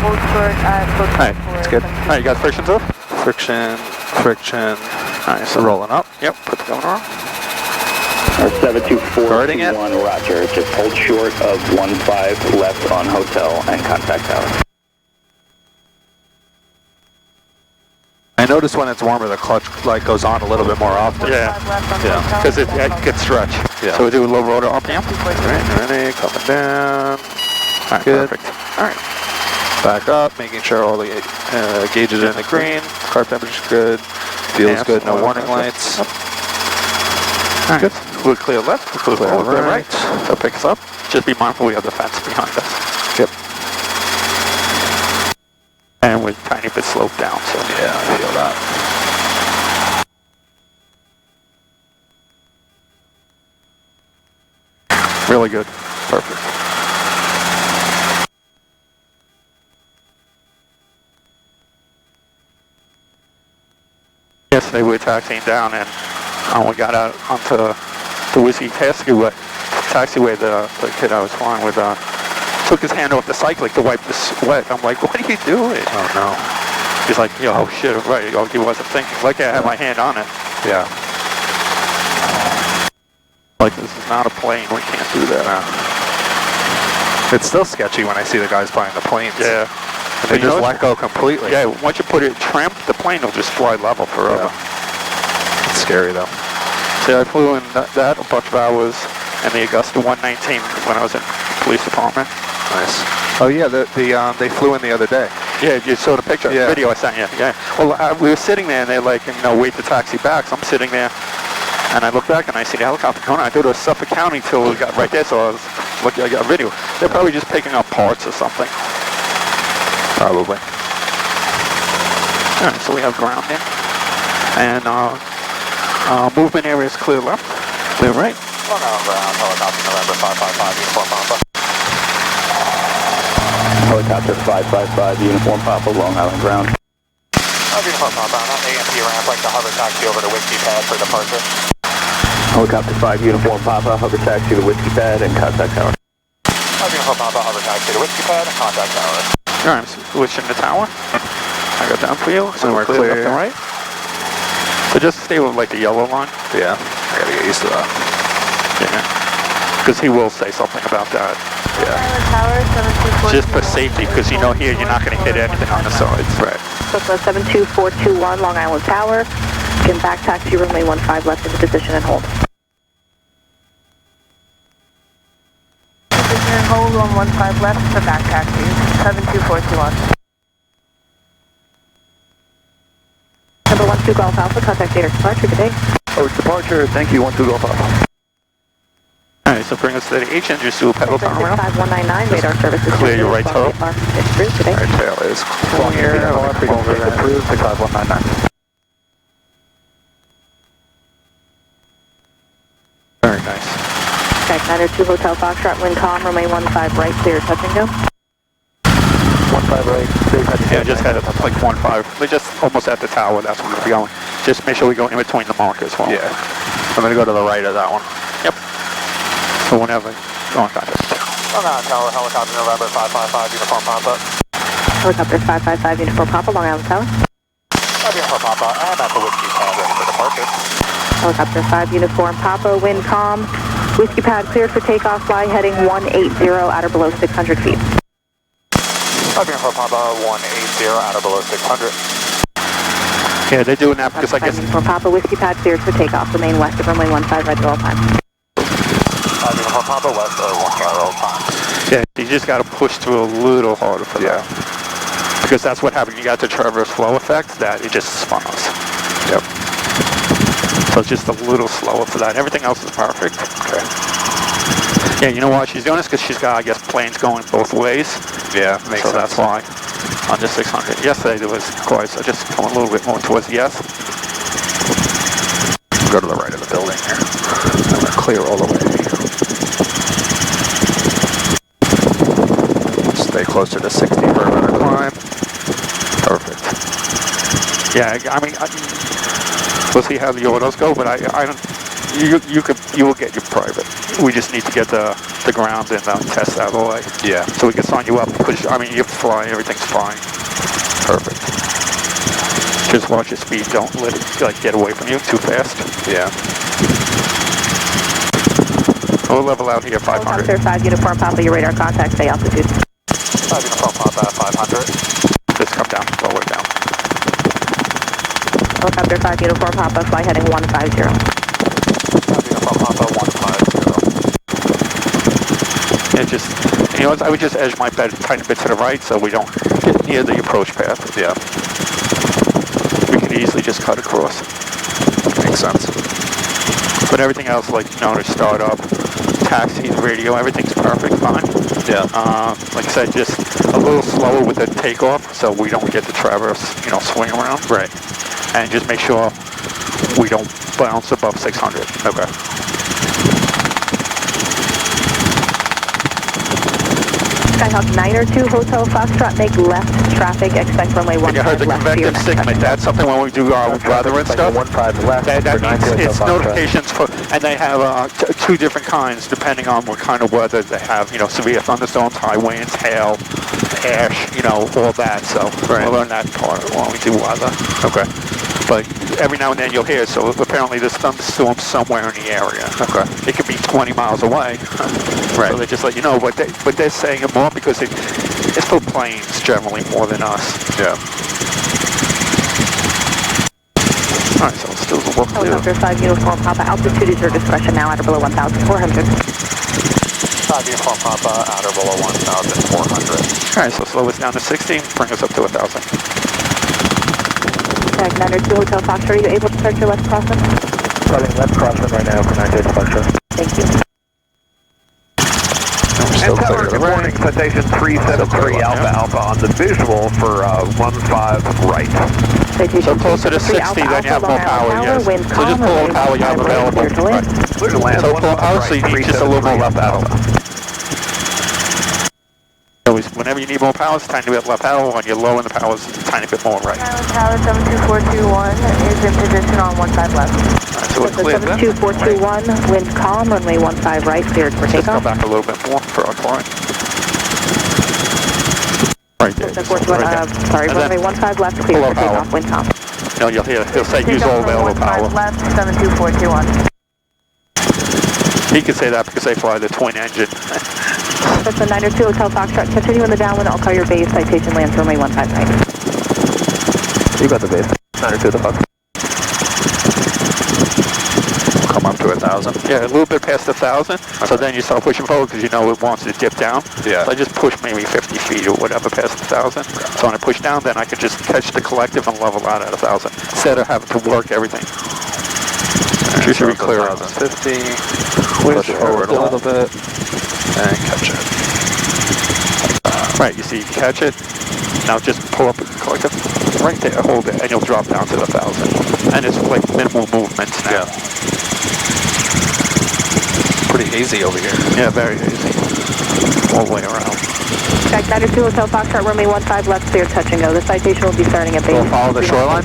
hold short at close to Alright, that's good. Alright, you got frictions off? Friction. Alright, so rolling up. Yep, put the governor on. R72421, roger. Just hold short of 15 left on hotel and contact tower. I notice when it's warmer, the clutch like goes on a little bit more often. Yeah, because it gets stretched. Yeah. So we do a low rotor RPM. Alright, ready, coming down. Alright, perfect. Alright. Back up, making sure all the gauges are in the green. Car temperature's good. Feels good, no warning lights. Alright. Good. We'll clear left, we'll clear right. So pick us up. Just be mindful we have the fence behind us. Yep. And we're a tiny bit sloped down, so yeah, I feel that. Really good. Perfect. Yesterday we were taxiing down and we got out onto the Whiskey taxiway. The kid I was flying with took his hand off the cyclic to wipe the sweat. I'm like, what are you doing? Oh no. He's like, yo, oh shit, right. Oh, he wasn't thinking. Like I had my hand on it. Yeah. Like, this is not a plane. We can't do that. It's still sketchy when I see the guys flying the planes. Yeah. And they just let go completely. Yeah, once you put it trimmed, the plane will just fly level forever. Yeah. It's scary though. See, I flew in that a bunch of hours in the Augusta 119 when I was in the police department. Nice. Oh yeah, they flew in the other day. Yeah, you saw the picture, the video I sent you. Yeah. Well, we were sitting there and they're like, wait to taxi back. So I'm sitting there and I look back and I see the helicopter going. I go to Suffolk County till we got right there. So I was looking, I got a video. They're probably just picking up parts or something. Probably. All right, so we have ground there. And movement area is clear left, clear right. Long Island ground, helicopter November 555, uniform Papa. Helicopter 555, uniform Papa, Long Island ground. Uniform Papa, on AMP ramp, like the hover taxi over to Whiskey Pad for departure. Helicopter 5, uniform Papa, hover taxi to Whiskey Pad and contact tower. Uniform Papa, hover taxi to Whiskey Pad and contact tower. Alright, I'm switching the tower. I got down for you, so we're clear left and right. So just stay with like the yellow line. Yeah, I gotta get used to that. Yeah, because he will say something about that. Yeah. Just for safety, because here you're not going to hit anything on the sides. Right. So 72421 Long Island Tower. You can back taxi runway 15 left into position and hold. Position and hold on 15 left for back taxi. 72421. Number 12 Golf Alpha, contact data departure today. Oh, it's departure, thank you, 12 Golf Alpha. Alright, so bring us to the H and just do a pedal turn around. 5199, radar services. Clear your right toe. Right tail is long here. Approved, 5199. Very nice. Okay, 902 Hotel Foxtrot, wind calm, runway 15 right, clear touch and go. 15 right, clear touch and go. Yeah, just had it like 15. We're just almost at the tower, that's where we're going to be going. Just make sure we go in between the markers. Well. Yeah. I'm going to go to the right of that one. Yep. So whenever, go on contact. Long Island Tower, helicopter November 555, uniform Papa. Helicopter 555, uniform Papa, Long Island Tower. Uniform Papa, and at the Whiskey Pad, ready for departure. Helicopter 5, uniform Papa, wind calm. Whiskey Pad cleared for takeoff, fly heading 180, at or below 600 feet. Uniform Papa, 180, at or below 600. Yeah, they're doing that because I guess... Uniform Papa, Whiskey Pad cleared for takeoff, remain west of runway 15 right at all times. Uniform Papa, west of 15 at all times. Yeah, you just got to push through a little harder for that. Because that's what happened. You got the traverse flow effect that it just spun us. Yep. So it's just a little slower for that. Everything else is perfect. Okay. Yeah, you know why she's doing this? Because she's got, I guess, planes going both ways. Yeah, makes sense. So that's why. Under 600. Yesterday there was, of course, I just come a little bit more towards the S. Go to the right of the building here. I'm going to clear all the way. Stay closer to 60 for a better climb. Perfect. Yeah, I mean, we'll see how the autos go, but I don't. You will get your private. we just need to get the ground and test out of the way. Yeah. So we can sign you up, because, I mean, you're flying, everything's fine. Perfect. Just watch your speed, don't let it, like, get away from you too fast. Yeah. We'll level out here 500. Helicopter 5 Uniform Papa, your radar contact, stay altitude. 5 Uniform Papa, 500. Just come down, lower down. Helicopter 5 Uniform Papa, fly heading 150. 5 Uniform Papa, 150. Yeah, just, you know, I would just edge my bed a tiny bit to the right so we don't get near the approach path. Yeah. We can easily just cut across. Makes sense. But everything else, like, you know, to start up, taxi, radio, everything's perfect, fine. Yeah. Like I said, just a little slower with the takeoff so we don't get the traverse, you know, swing around. Right. And just make sure we don't bounce above 600. Okay. Skyhawk 902, Hotel Foxtrot, make left traffic, expect runway 15 left. You heard the convective segment, that's something when we do our weather and stuff. 15 left. That means it's notifications for, and they have two different kinds depending on what kind of weather they have. You know, severe thunderstorms, high winds, hail, ash, you know, all that. So we'll learn that part when we do weather. Okay. But every now and then you'll hear, so apparently there's thunderstorms somewhere in the area. Okay. It could be 20 miles away. Right. So they just let you know, but they're saying it more because it's for planes generally more than us. Yeah. All right, so let's do the work. Helicopter 5 Uniform Papa, altitude is your discretion now at or below 1,400. 5 Uniform Papa, at or below 1,400. All right, so slow us down to 60, bring us up to 1,000. Tag 902 Hotel Foxtrot, are you able to start your left crossing? Starting left crossing right now for 902 Foxtrot. Thank you. Still clear to the right. Morning, citation 373 Alpha Alpha on the visual for 15 right. So closer to 60, then you have more power, yes. So just pull the power you have available. Right. Clear to land. So pull power, so you need just a little more left paddle. Always, whenever you need more power, it's a tiny bit left paddle. When you're low in the power, it's a tiny bit more right. Tower 72421 is in position on 15 left. Right, so we're clear then. 72421, wind calm, runway 15 right, cleared for Just takeoff. go back a little bit more for our climb. Right there. Sorry, runway 15 left, cleared for takeoff, wind calm. You know, he'll say use all available power. left, 72421. He can say that because they fly the twin engine. That's the 902 Hotel Foxtrot. Continue in the downwind. I'll call your base. Citation lands runway 15 right. You got the base. 902 the Foxtrot. Come up to 1,000. Yeah, a little bit past 1,000. So then you start pushing forward because you know it wants to dip down. Yeah. So I just push maybe 50 feet or whatever past 1,000. So when I push down, then I can just catch the collective and level out at 1,000 instead of having to work everything. You should be clear. 1,050. Push forward a little bit. And catch it. Right, you see, you catch it. Now just pull up the collective right there, hold it, and you'll drop down to 1,000. And it's like minimal movements now. Yeah. Pretty hazy over here. Yeah, very hazy. All the way around. Jack 902 Hotel Foxtrot, runway 15 left, clear touch and go. The citation will be starting at base. We'll follow the shoreline?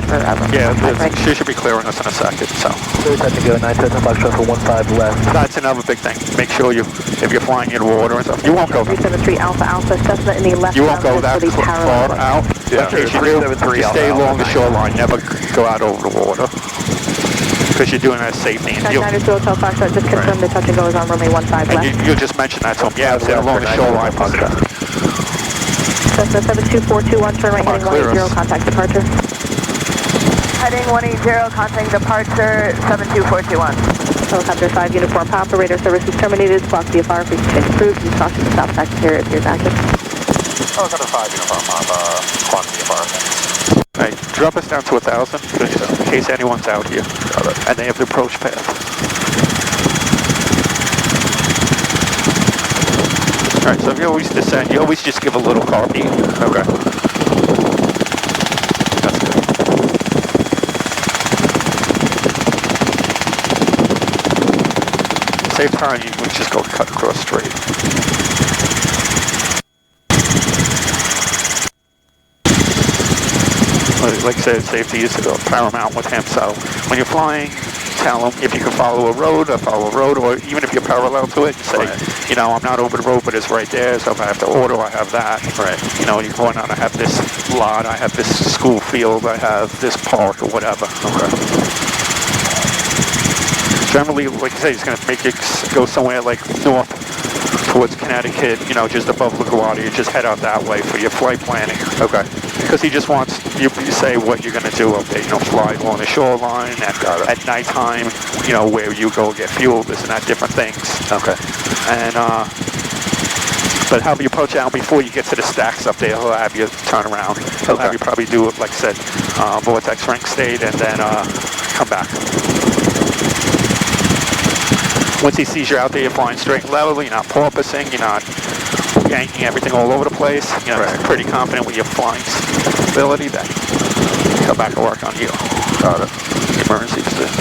Yeah, right. she should be clearing us in a second, so. Clear touch and go. 902 Foxtrot for 15 left. That's another big thing. Make sure if you're flying in water and stuff, you won't go. 373 Alpha Alpha, Cessna in the left. You won't go that far out. Yeah. In case you do, just stay along the shoreline. Never go out over the water. Because you're doing that safety. And 902 Hotel Foxtrot, just confirm the touch and go is on runway 15 left. you'll just mention that to them. Yeah, stay along the shoreline. Cessna 72421, turn right heading clear 180, us. contact departure. Heading 180, contact departure 72421. Helicopter 5 Uniform Papa, radar services terminated, squawk VFR, frequency approved, and talk to the South Pacific carrier if you're active. Helicopter 5 Uniform Papa, squawk VFR. Right, drop us down to 1,000, in case anyone's out here. And they have the approach path. Alright, so if you always descend, you always just give a little car beat. Okay. That's good. Save time, you would just go cut across straight. Like I said, safety is paramount with him, so when you're flying tell them if you can follow a road, or even if you're parallel to it, you say, you know, I'm not over the road, but it's right there, so if I have to auto, I have that. Right. You know, you're going on, I have this lot, I have this school field, I have this park, or whatever. Okay. Generally, like I say, he's going to make it go somewhere like north towards Connecticut, you know, just above LaGuardia. You just head out that way for your flight planning. Okay. Because he just wants you to say what you're going to do up there, you know, fly along the shoreline at nighttime, you know, where you go get fuel, this and that, different things. Okay. And, but how you approach out before you get to the stacks up there, he'll have you turn around. He'll have you probably do, like I said, vortex ring state and then come back. Once he sees you're out there, you're flying straight and level, you're not porpoising, you're not yanking everything all over the place, you know, pretty confident with your flying ability, then come back and work on you. Got it. Emergency position.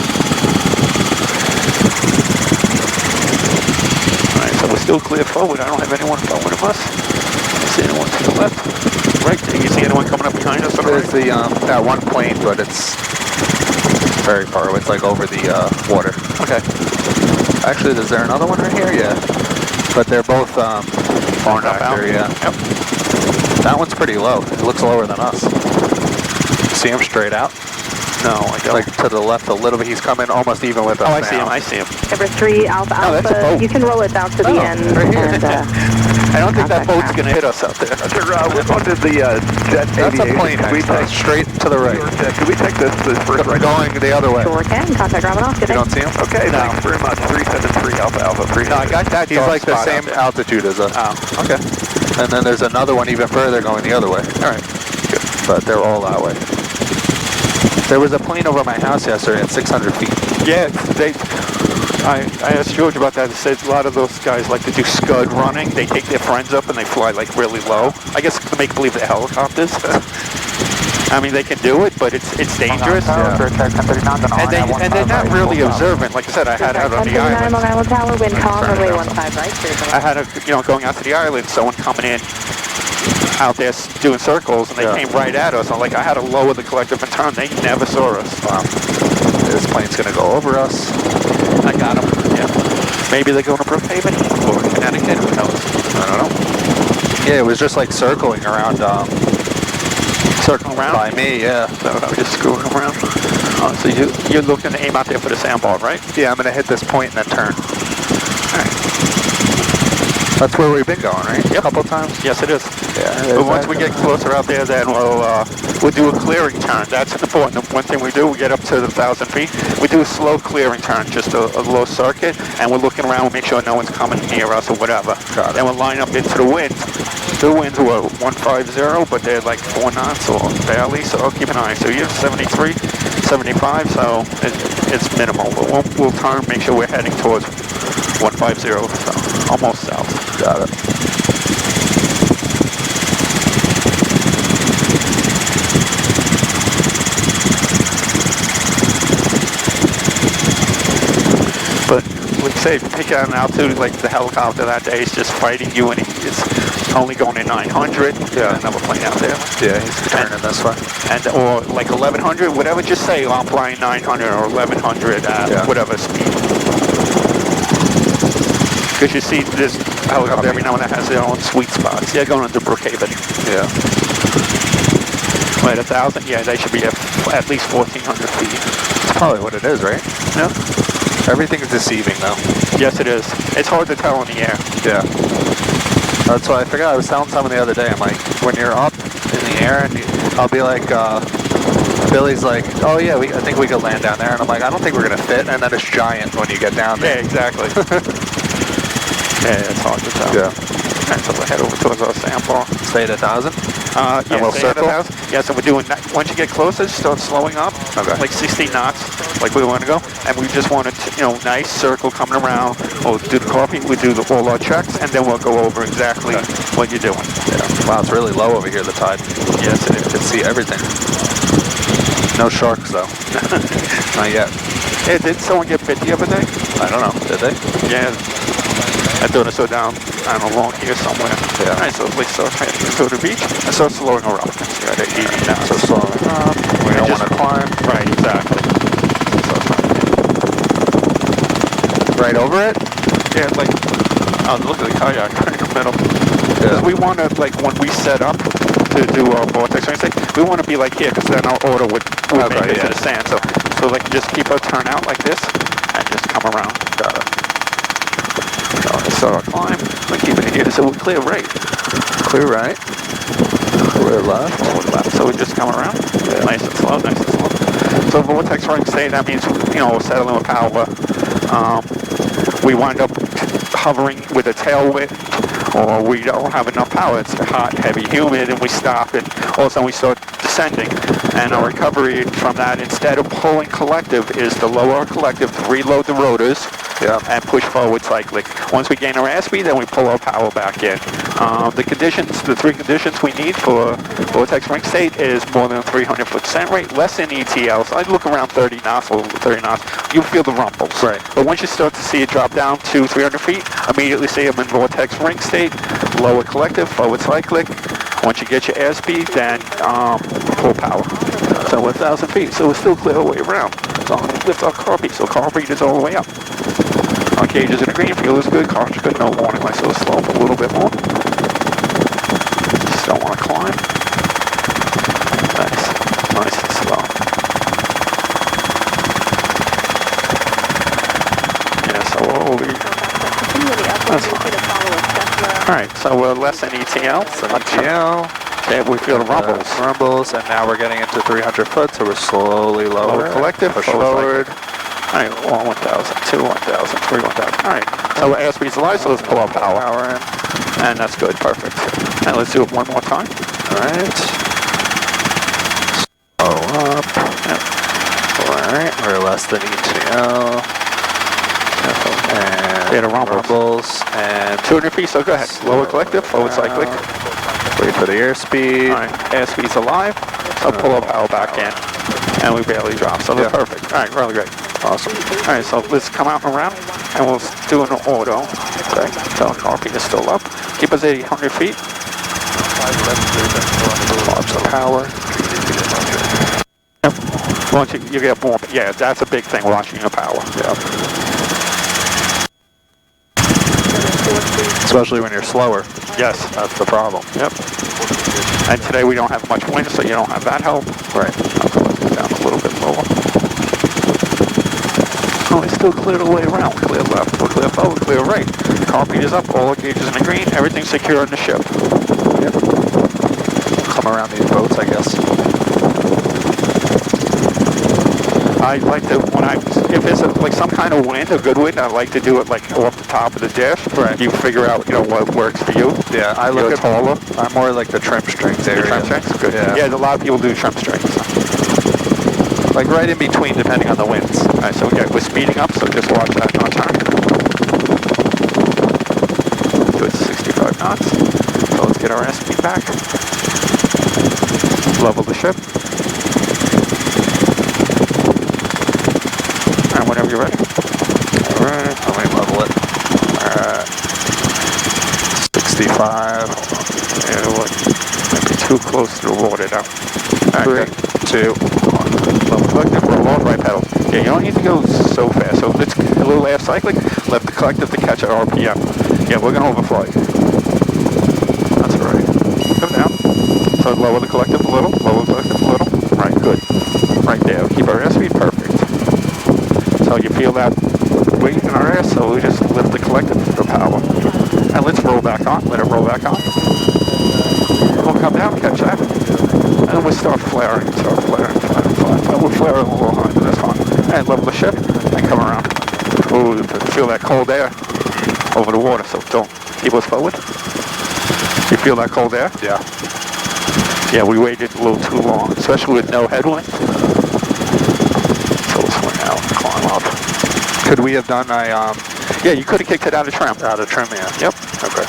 Alright, so we're still clear forward. I don't have anyone forward of us. I see anyone to the left. Right, do you see anyone coming up behind us? There's the, that one plane, but it's very far away. It's like over the water. Okay. Actually, is there another one right here? Yeah. But they're both far back there, yeah. Yep. That one's pretty low. It looks lower than us. See him straight out? No, I don't. Like to the left a little bit. He's coming almost even with us. Oh, I see him. I see him. Number 3, Alpha Alpha. You can roll it down to the end. Right here. And, I don't think that boat's going to hit us out there. Sir, we're going to the jet That's aviation. a plane. Can we take straight to the right? Can we take this first right? Going the other way. Sure can. Contact Romanoff. You don't see him? Okay, thanks very much. 373 Alpha Alpha. No, I got that. He's like the same altitude as us. Oh, okay. And then there's another one even further going the other way. All right. Good. But they're all that way. There was a plane over my house yesterday at 600 feet. Yeah, I asked George about that. He said a lot of those guys like to do scud running. They take their friends up and they fly like really low. I guess to make believe they're helicopters. I mean, they can do it, but it's dangerous. Yeah. And they're not really observant. Like I said, I had out on the island. Long Island Tower, wind calm, runway 15 right. I had going out to the island, someone coming in out there doing circles, and they came right at us. I had to lower the collective and turn. They never saw us. Wow. This plane's going to go over us. I got them. Yeah. Maybe they're going to Brookhaven or Connecticut. Who knows? I don't know. Yeah, it was just like circling around. Circling around? By me, yeah. So I was just screwing around. So you're looking to aim out there for the sandbar, right? Yeah, I'm going to hit this point and then turn. All right. That's where we've been going, right? Yep. A couple times? Yes, it is. Yeah. But once we get closer out there, then we'll do a clearing turn. That's important. One thing we do, we get up to the 1,000 feet. We do a slow clearing turn, just a low circuit, and we're looking around, we make sure no one's coming near us or whatever. Then we'll line up into the wind. The winds were 150, but they're like 4 knots or barely, so keep an eye. So you're 73, 75, so it's minimal. But we'll turn, make sure we're heading towards 150, so almost south. Got it. But let's say if you take out an altitude like the helicopter that day, it's just fighting you, and it's only going at 900. Yeah, another plane out there. Yeah, he's turning this way. And or like 1100, whatever. Just say I'm flying 900 or 1100 at whatever speed. Because you see this helicopter every now and then has their own sweet spots. Yeah, going into Brookhaven. Yeah. Right, 1,000. Yeah, they should be at least 1,400 feet. That's probably what it is, right? Yeah. Everything is deceiving, though. Yes, it is. It's hard to tell in the air. Yeah. That's why I forgot. I was telling someone the other day. I'm like, when you're up in the air, and I'll be like, Billy's like, oh yeah, I think we could land down there, and I'm like, I don't think we're gonna fit, and then it's giant when you get down there. Yeah, exactly. Yeah, it's hard to tell. Yeah. And so we'll head over towards our sandbar. Stay at 1,000? Yeah, and we'll circle? Yeah, so we're doing that. Once you get closer, start slowing up. Okay. Like 60 knots, like we want to go. And we just want to, nice circle coming around. We'll do the coffee, we do all our checks, and then we'll go over exactly what you're doing. Yeah. Wow, it's really low over here, the tide. Yes, it is. You can see everything. No sharks, though. Not yet. Hey, did someone get bit the other day? I don't know. Did they? Yeah. I thought I saw down, I don't know, along here somewhere. Yeah. I saw we saw heading to the beach. I saw slowing her up. So at 80 now. So slowing up. We don't want to climb. Right, exactly. So, right over it? Yeah, like, oh, look at the kayak right in the middle. Because we want to, like, when we set up to do our vortex or anything, we want to be like here, because then our auto would make it to the sand. So like, just keep our turn out like this, and just come around. Got it. So our climb, we keep it here, so we clear right. Clear right. Clear left. Forward left. So we just come around. Yeah. Nice and slow, nice and slow. So vortex ring state, that means, you know, we're settling with power. We wind up hovering with a tail wind, or we don't have enough power. It's hot, heavy, humid, and we stop, and all of a sudden we start descending. And our recovery from that, instead of pulling collective, is to lower our collective, reload the rotors, and push forward cyclic. Once we gain our airspeed, then we pull our power back in. The conditions, the three conditions we need for vortex ring state is more than a 300-foot descent rate, less than ETL. So I'd look around 30 knots, a little 30 knots. You feel the rumbles. Right. But once you start to see it drop down to 300 feet, immediately see them in vortex ring state, lower collective, forward cyclic. Once you get your airspeed, then full power. So we're 1,000 feet, so we're still clear all the way around. So lift our car beat, so car beat is all the way up. Our cage is in the green, fuel is good, car's good, no warning lights, so slow up a little bit more. Just don't want to climb. Nice and slow. Yeah, so we're over here. That's fine. Alright, so we're less than ETL. Okay, we feel the rumbles. Rumbles, and now we're getting into 300 foot, so we're slowly lower. Collective, push forward. Alright, 1,000, 2, 1,000, 3, 1,000. Alright, so airspeed's alive, so let's pull our power in. And that's good, perfect. And let's do it one more time. Alright. Slow up. Yep. Alright, we're less than ETL. And the rumbles. And 200 feet, so go ahead. Lower collective, forward cyclic. Wait for the airspeed. Alright, airspeed's alive, so pull our power back in. And we barely drop, so they're perfect. Alright, really great. Awesome. Alright, so let's come out and around, and we'll do an auto. Okay, so our RP is still up. Keep us at 800 feet. Watch the power. Yep. Once you get more, yeah, that's a big thing, watching your power. Yep. Especially when you're slower. Yes. That's the problem. Yep. And today we don't have much wind, so you don't have that help. Right. I'll go down a little bit lower. Oh, we still clear the way around. We're clear left, we're clear forward, we're clear right. Car beat is up, all the gauges in the green, everything's secure on the ship. Yep. Come around these boats, I guess. I like to, if it's like some kind of wind, a good wind, I like to do it like off the top of the dash. Right. You figure out, you know, what works for you. Yeah, I look at taller. I'm more like the trim strings area. Trim strings? Good. Yeah, a lot of people do trim strings. Like right in between, depending on the winds. All right, so we're speeding up, so just watch that on turn. Good, 65 knots. So let's get our airspeed back. Level the ship. And whenever you're ready. All right, let me level it. All right. 65. Yeah, might be too close to the water now. Right, 3, 2, 1. Level collective, roll off, right pedal. Yeah, you don't need to go so fast. So let's a little air cycling, left the collective to catch our RPM. Yeah, we're going to overfly. That's all right. Come down. So lower the collective a little, lower the collective a little. Right, good. Right there. Keep our airspeed perfect. So you feel that weight in our air, so we just lift the collective for power. And let's roll back on. Let it roll back on. We'll come down, catch that. And we'll start flaring. We'll flare a little higher than this one. And level the ship and come around. Ooh, feel that cold air over the water, so don't keep us forward. You feel that cold air? Yeah. Yeah, we waited a little too long, especially with no headwind. So we'll swing out and climb up. Could we have done a, yeah, you could have kicked it out of trim. Out of trim, yeah. Yep. Okay.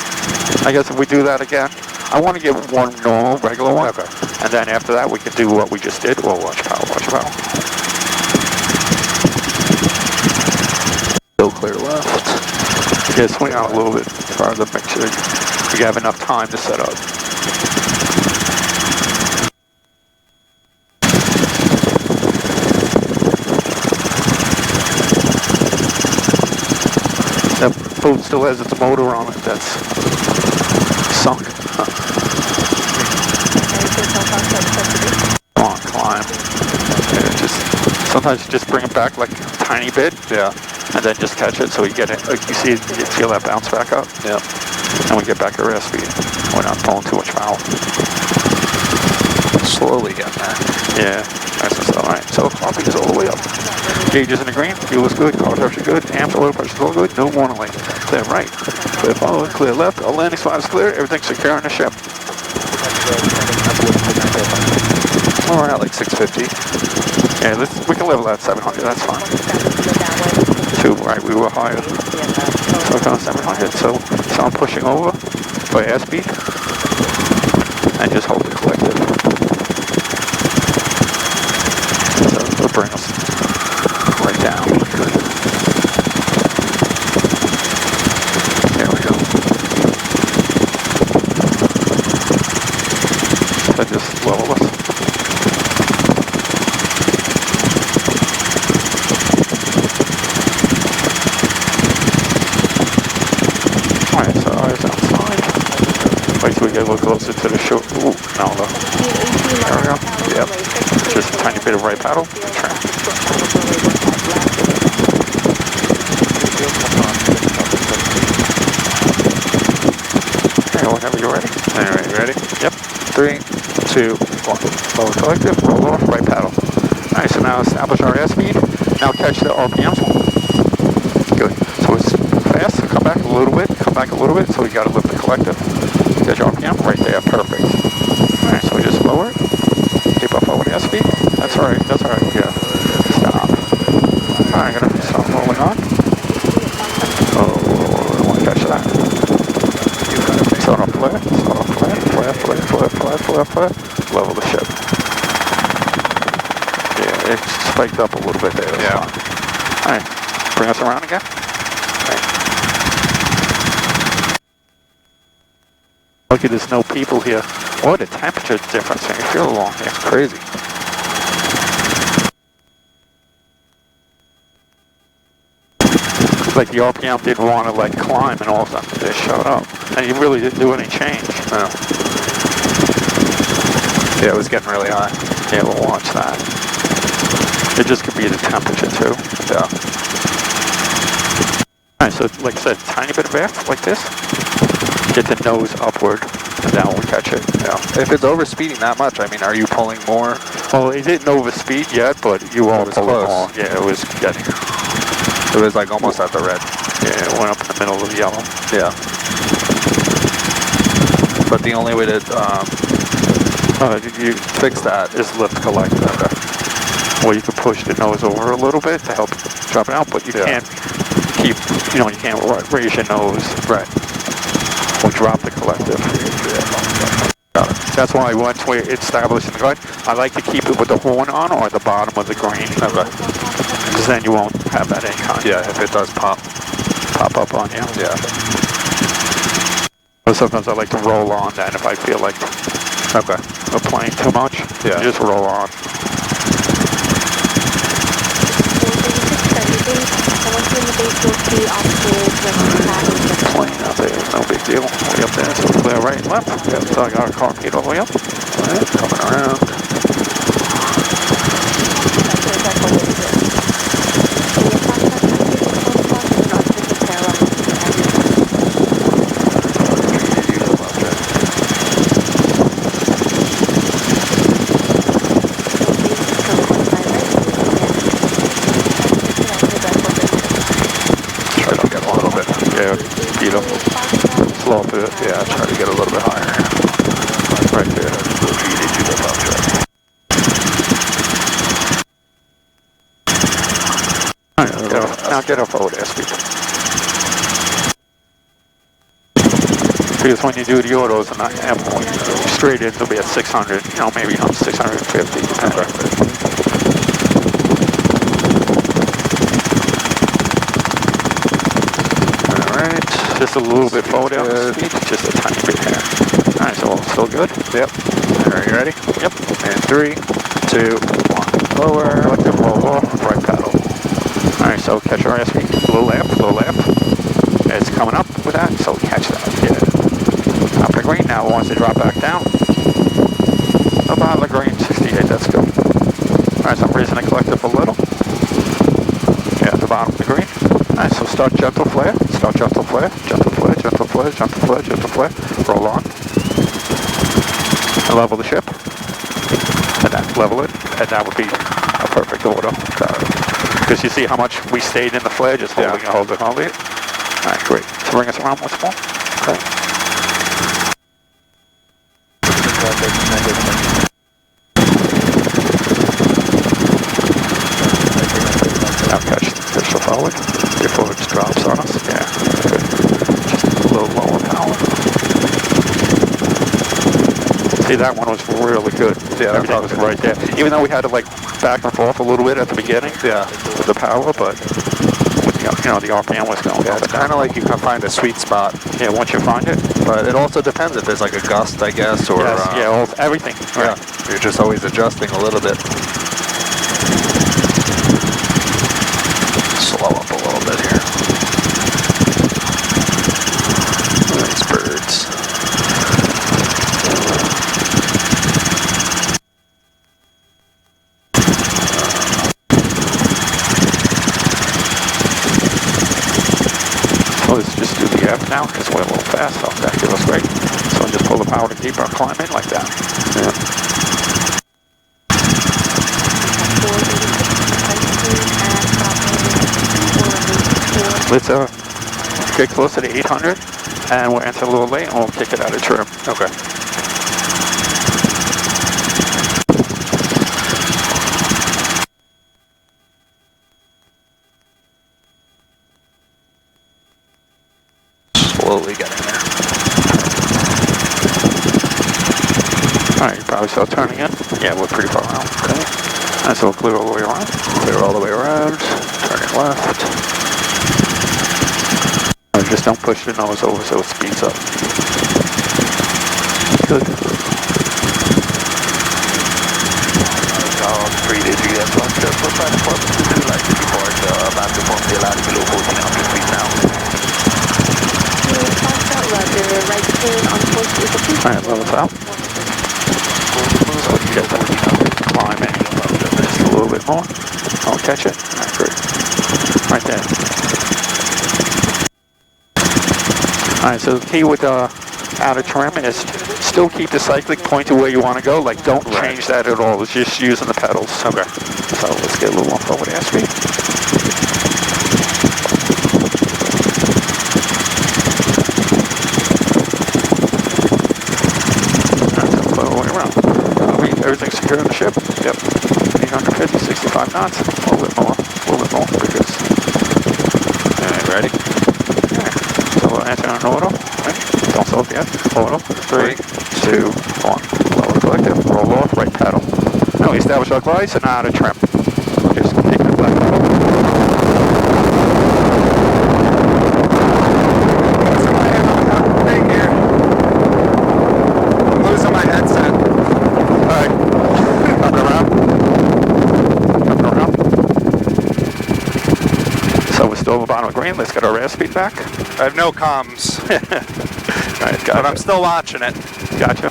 I guess if we do that again, I want to get one normal, regular one. Okay. And then after that, we can do what we just did. Well, watch power, watch power. Still clear left. Yeah, swing out a little bit farther, make sure you have enough time to set up. boat still has its motor on it that's sunk. Come on, climb. Yeah, sometimes you just bring it back like a tiny bit. Yeah. And then just catch it so you get it. Like you see, you feel that bounce back up. Yeah. And we get back at rest speed. We're not pulling too much power. Slowly getting there. Yeah. That's all right. So coffee is all the way up. Gauges in the green. Fuel is good. Car pressure good. Amps, oil pressure is all good. No warning light. Clear right. Clear forward. Clear left. All landing spot is clear. Everything's secure on the ship. Oh, we're at like 650. Yeah, we can level at 700. That's fine. Right, we were higher. So we're on 700. So I'm pushing over by airspeed and just hold the collective. So it'll bring us right down. Good. There we go. So just level us. Get a little closer to the shore. Ooh, no, look. There we go. Yep. Just a tiny bit of right paddle. Trim. Okay, whenever you're ready. Alright, you ready? Yep. 3, 2, 1. Lower collective, roll off, right paddle. Alright, so now establish our airspeed. Now catch the RPMs. Good. So it's fast, so come back a little bit, so we gotta lift the collective. Catch RPM right there, perfect. Alright, so we just lower it. Keep up forward airspeed. That's alright, yeah. Stop. Alright, gonna start rolling on. Oh, I want to catch that. Start off flat. Level the ship. Yeah, it spiked up a little bit there. Yeah. Alright, bring us around again. Lucky there's no people here. What a temperature difference when you feel along here. It's crazy. Like the RPM didn't want to like climb and all of a sudden it just showed up. And you really didn't do any change. No. Yeah, it was getting really high. Yeah, we'll watch that. It just could be the temperature too. Yeah. Alright, so like I said, tiny bit of air like this. Get the nose upward, and down we catch it. Yeah. If it's overspeeding that much, I mean, are you pulling more? Well, it didn't overspeed yet, but you all pulled more. Yeah, it was getting. It was like almost at the red. Yeah, it went up in the middle of the yellow. Yeah. But the only way to you fix that is lift collective. Okay. Well, you can push the nose over a little bit to help drop it out, but you can't keep. You can't raise your nose. Right. Or drop the collective. Got it. That's why once we establish the guide, I like to keep it with the horn on or the bottom of the green. Okay. Because then you won't have that ink. Yeah, if it does pop up on you. Yeah. But sometimes I like to roll on that if I feel like we're playing too much. Yeah. Just roll on. Plane out there, no big deal. Way up there, so clear right and left. Yep. So I got our car feet all the way up. Right, coming around. Slow up a bit. Yeah, try to get a little bit higher. Right there. Alright, now get up forward airspeed. Because when you do the autos and I am straight in, they'll be at 600, maybe 650, depending. Just a little bit forward out the speed, just a tiny bit here. Alright, so still good? Yep. Are you ready? Yep. And 3, 2, 1. Lower, collective, roll off, right paddle. Alright, so catch our airspeed. Low left. It's coming up with that, so catch that. Yeah. Top of the green now, wants to drop back down. About the green, 68, that's good. Alright, so I'm raising the collective a little. Yeah, at the bottom of the green. Alright, so start gentle flare, gentle flare, gentle flare, gentle flare, gentle flare, gentle flare. Roll on. And level the ship. And then level it, and that would be a perfect auto. Because you see how much we stayed in the flare, just holding it, holding it, holding it. Alright, great. So bring us around once more. Okay. Now catch the forward before it drops on us. Yeah, good. Just a little lower power. See, that one was really good. Yeah, everything was right there. Even though we had to like back and forth a little bit at the beginning. Yeah, with the power, but with the, you know, the RPM was going. Yeah, it's kind of like you can find a sweet spot. Yeah, once you find it. But it also depends if there's like a gust, I guess, or yeah, everything. Right. Yeah, you're just always adjusting a little bit. Slow up a little bit here. Nice birds. So let's just do the F now because we're a little fast, so that gives us great. So just pull the power to keep our climb in like that. Yeah. Let's get closer to 800, and we'll enter a little late, and we'll kick it out of trim. Okay. Slowly getting there. All right, you probably saw turning in. Yeah, we're pretty far out. Okay. And so we'll clear all the way around. Clear all the way around. Turning left. Just don't push the nose over so it speeds up. Good. Alright, levels out. So we can get that climb in just a little bit more. I'll catch it. Alright, great. Right there. Alright, so the key with out of trim is still keep the cyclic point to where you want to go. Like, don't change that at all. It's just using the pedals. Okay. So let's get a little more forward airspeed. Alright, so flow all the way around. Everything's secure on the ship. Yep. 850, 65 knots. A little bit more because. Alright, ready? So we'll enter on auto. Right. Don't stop yet. Auto. 3, 2, 1. Lower collective. Roll off. Right paddle. Now we establish our glide, so now out of trim. Just kick the left pedal. Thing here. I'm losing my headset. Alright. Up and around. Up and around. So we're still at the bottom of green. Let's get our airspeed back. I have no comms. Alright, gotcha. But I'm still watching it. Gotcha.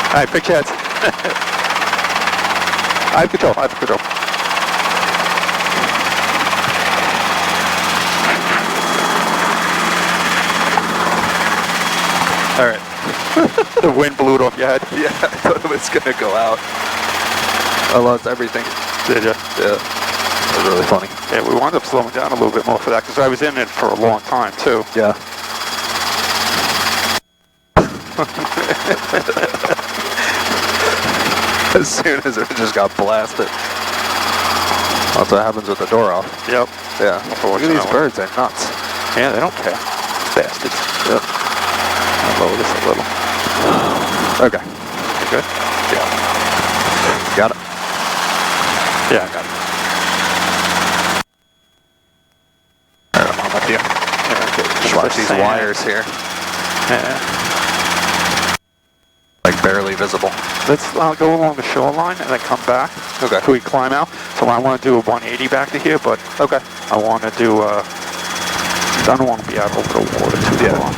Alright, big chance. I have control, Alright. The wind blew it off your head. Yeah, I thought it was gonna go out. I lost everything. Did you? Yeah. It was really funny. Yeah, we wound up slowing down a little bit more for that because I was in it for a long time too. Yeah. As soon as it just got blasted. That's what happens with the door off. Yep. Yeah. Look at these birds, they're nuts. Yeah, they don't care. Bastards. Yep. I'll lower this a little. Okay. You good? Yeah. Got it? Yeah, I got it. Alright, I'm with you. Yeah, okay. Just watch these wires here. Yeah. visible. Let's go along the shoreline and then come back. Okay. Can we climb out? So I want to do a 180 back to here, but Okay. I want to do I don't want to be out over the water too long.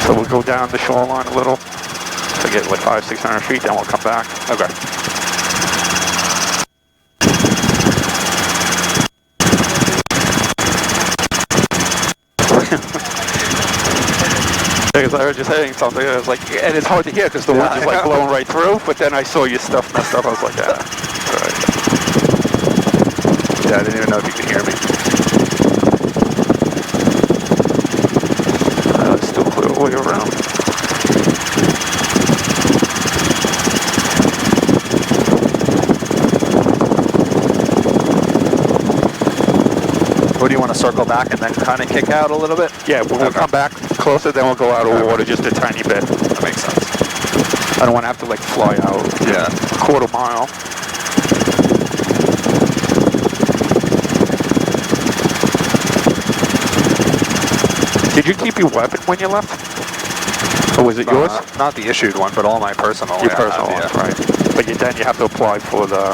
So we'll go down the shoreline a little to get like 500-600 feet, then we'll come back. Okay. Because I heard you saying something, I was like, and it's hard to hear because the wind is like blowing right through, but then I saw your stuff messed up, I was like, yeah. Right. Yeah, I didn't even know if you could hear me. Let's still clear all the way around. What do you want to circle back and then kind of kick out a little bit? Yeah, we'll come back closer, then we'll go out of water just a tiny bit. That makes sense. I don't want to have to like fly out Yeah. a quarter mile. Did you keep your weapon when you left? Or was it yours? Not the issued one, but all my personal. Your personal one, right. But then you have to apply for the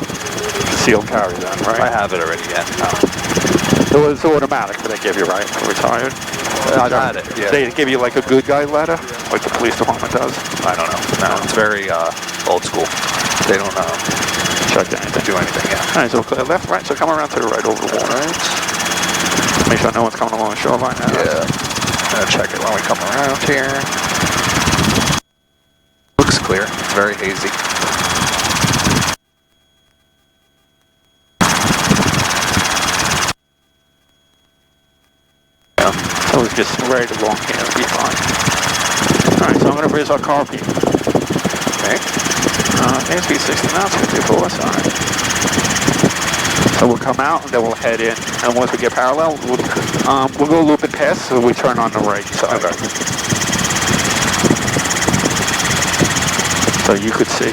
concealed carry then, right? I have it already, yeah. It was automatic that they give you, right? For retired? I've had it, yeah. They give you like a good guy letter, like the police department does? I don't know. No, it's very old school. They don't check anything. do anything, yeah. All right, so clear left, right, so come around to the right over the water. Right. Make sure no one's coming along the shoreline now. Yeah. Check it when we come around here. Looks clear. It's very hazy. Yeah. So it's just right along here, it'll be fine. Alright, so I'm going to raise our car peak. Okay. Speed 60 knots, 54, alright. So we'll come out and then we'll head in, and once we get parallel, we'll go loop it past, so we turn on the right side. Okay. So you could see.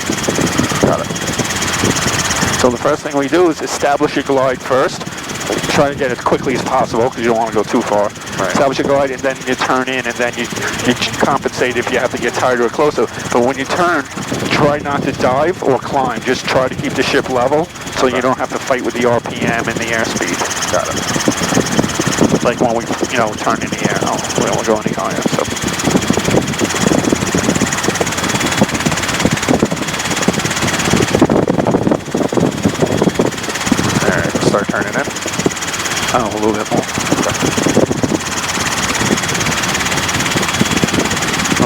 Got it. So the first thing we do is establish your glide first. Try to get as quickly as possible because you don't want to go too far. Right. Establish your glide and then you turn in and then you compensate if you have to get tighter or closer. But when you turn, try not to dive or climb. Just try to keep the ship level so you don't have to fight with the RPM and the airspeed. Got it. Like when we, turn in the air. No, we don't go any higher. So. Alright, we'll start turning in. A little bit more.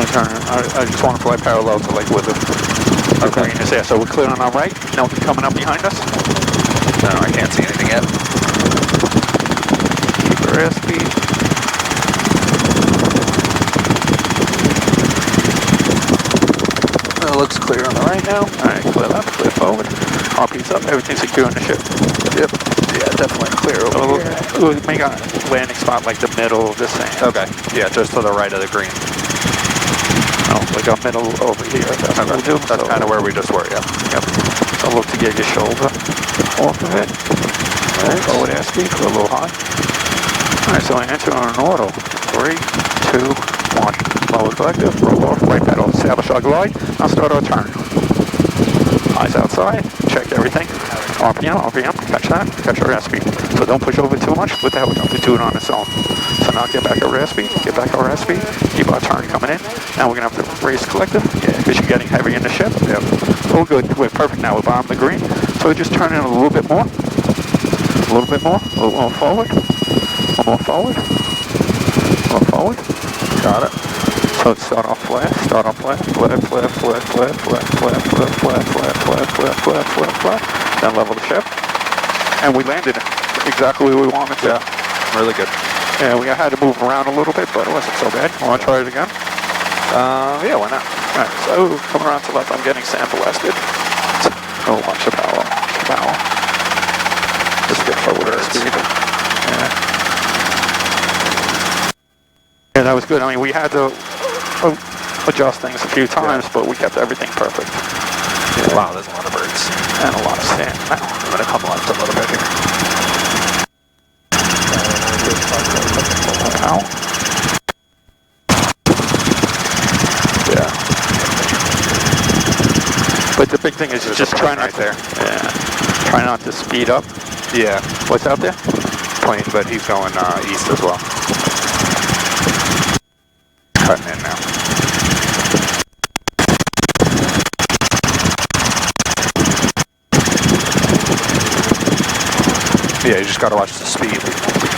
Okay. I just want to fly parallel to like with the green is there. So we're clear on our right. No one coming up behind us. No, I can't see anything yet. Keep our airspeed. It looks clear on the right now. Alright, clear left, clear forward. RP's up, everything's secure in the ship. Yep. Yeah, definitely clear over here. We'll make a landing spot like the middle of this thing. Okay. Yeah, just to the right of the green. Oh, like a middle over here. That's what we'll do. That's kind of where we just were, yeah. Yep. So look to get your shoulder off of it. Alright, forward airspeed, go a little high. Alright, so I enter on an auto. 3, 2, 1. Lower collective, roll off, right pedal, establish our glide. Now start our turn. Eyes outside, check everything. RPM, catch that, catch our airspeed. So don't push over too much, let the helicopter do it on its own. So now get back our airspeed, keep our turn coming in. Now we're going to have to raise collective, because you're getting heavy in the ship. Yep. All good, we're perfect now, we're bottom of the green. So we just turn in a little bit more, a little more forward, a little more forward, a little forward. Got it. So start off flat, flat. Then level the ship. And we landed exactly where we wanted to. Yeah, really good. Yeah, we had to move around a little bit, but it wasn't so bad. Want to try it again? Yeah, why not? Alright, so coming around to left, I'm getting sandblasted. Oh, watch the power. Just get forward airspeed. Yeah, that was good. I mean, we had to adjust things a few times, but we kept everything perfect. Yeah. Wow, there's a lot of birds. And a lot of sand. Now, I'm going to come left a little bit here. Now. Yeah. But the big thing is just try not there. Yeah. Try not to speed up. Yeah. What's out there? Plane, but he's going east as well. Cutting in now. Yeah, you just got to watch the speed.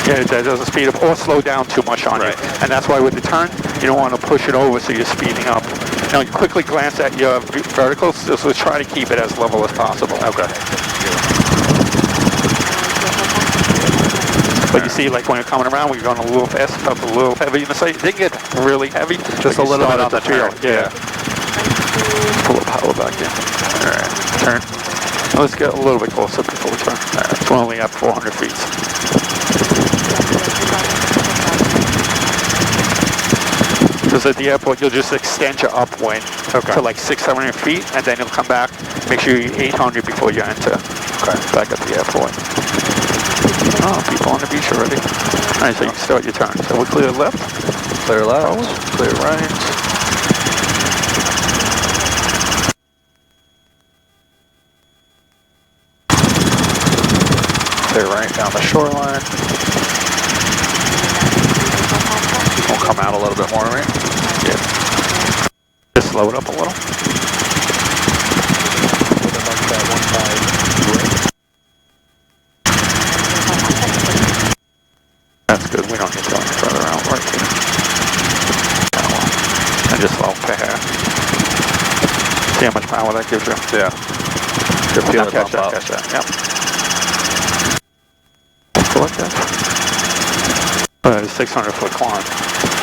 Yeah, it doesn't speed up or slow down too much on you. And that's why with the turn, you don't want to push it over so you're speeding up. Now, you quickly glance at your verticals, so try to keep it as level as possible. Okay. But you see, like when you're coming around, we're going a little fast, felt a little heavy in the sight. It didn't get really heavy. Just a little bit on the turn. Yeah. Pull the power back in. All right, turn. Now let's get a little bit closer before we turn. All right, we're only at 400 feet. Because at the airport, you'll just extend your upwind to like 600-700 feet, and then you'll come back. Make sure you're 800 before you enter. Back at the airport. Oh, people on the beach already. All right, so you can start your turn. So we clear left. Clear left. Forward. Clear right. Clear right down the shoreline. We'll come out a little bit more, right? Yeah. Just slow it up a little. That's good. We don't need to go any further out right here. And just slow to half. See how much power that gives you? Yeah. Good feel it catch bump that, up. catch that. Yep. Like that. 600-foot climb.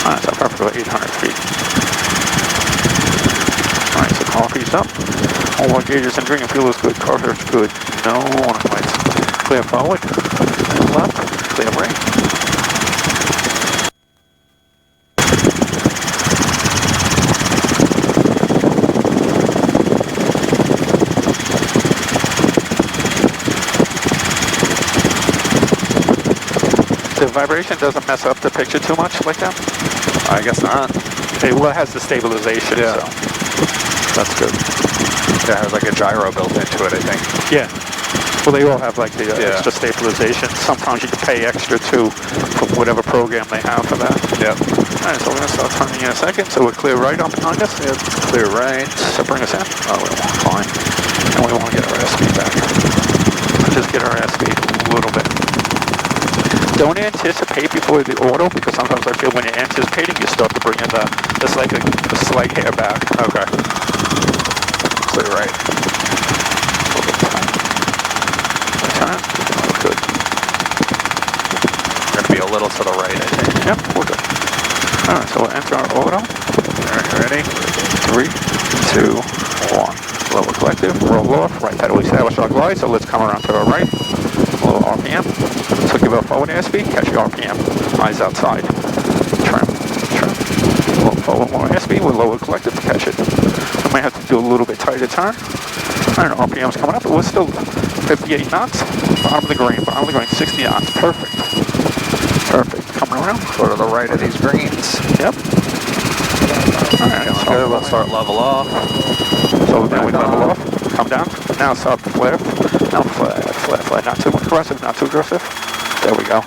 Alright, so perfect 800 feet. Alright, so coffee's up. All our gauges and green, fuel is good, carburetor's good. No warning lights. Clear forward, left, clear right. The vibration doesn't mess up the picture too much like that? I guess not. It has the stabilization, so that's good. Yeah, it has like a gyro built into it, I think. Yeah. Well, they all have like the extra stabilization. Sometimes you can pay extra too for whatever program they have for that. Yep. All right, so we're going to start turning in a second. So we're clear right up behind us. Yep. Clear right. So bring us in. Oh, we want fine. And we want to get our airspeed back. Just get our airspeed a little bit. Don't anticipate before the auto, because sometimes I feel when you're anticipating, you start to bring in the slight hair back. Okay. Clear right. Turn. Good. Going to be a little to the right, I think. Yep, we're good. All right, so we'll enter our auto. All right, ready? 3, 2, 1. Lower collective, roll off, right pedal establish our glide, so let's come around to our right. A little RPM. So give a forward airspeed, catch your RPM. Eyes outside. Trim. A little forward more airspeed with lower collective to catch it. We might have to do a little bit tighter turn. I don't know, RPM's coming up, but we're still 58 knots. Bottom of the green, 60 knots. Perfect. Perfect. Coming around. Go to the right of these greens. Yep. Alright, good. We'll start level off. So then we level off, come down. Now start the flare. Now flat. Not too aggressive, not too aggressive. There we go.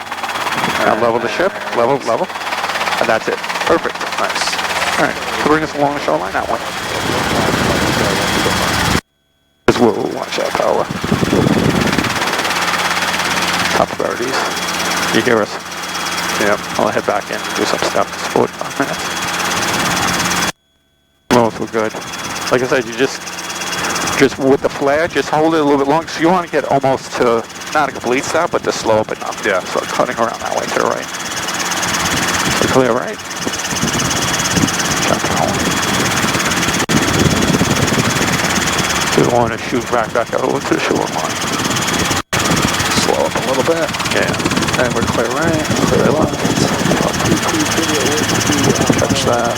Now level the ship, level. And that's it. Perfect. Nice. Alright, so bring us along the shoreline that way. Just whoa, watch that power. Top priorities. You hear us? Yep. I'll head back in and do some stuff. It's 45 minutes. Both were good. Like I said, you just with the flare, just hold it a little bit longer. So you want to get almost to, not a complete stop, but to slow up enough. Yeah. So cutting around that way to the right. So clear right. Jump home. We want to shoot back over to the shoreline. Slow up a little bit. Yeah. And we're clear right, clear left. Catch that.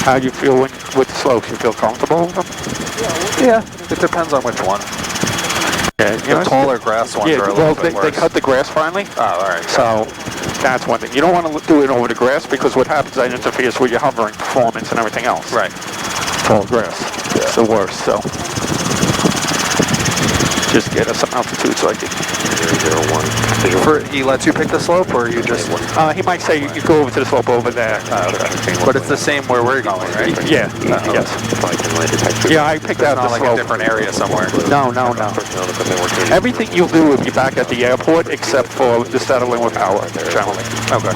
How do you feel with the slopes? You feel comfortable with them? Yeah, it depends on which one. Yeah, the taller grass ones are a little bit worse. They cut the grass finally. Oh, all right. So That's one thing. You don't want to do it over the grass because what happens, that interferes with your hovering performance and everything else. Right. Tall grass. Yeah. It's the worst, so. Just get us some altitude so I can. 001. He lets you pick the slope, or you just? He might say you go over to the slope over there. Okay. But it's the same where we're going, right? Yeah. Yes. Yeah, I picked out the like slope. a different area somewhere. No. Everything you'll do will be back at the airport except for the settling with power, generally. Okay.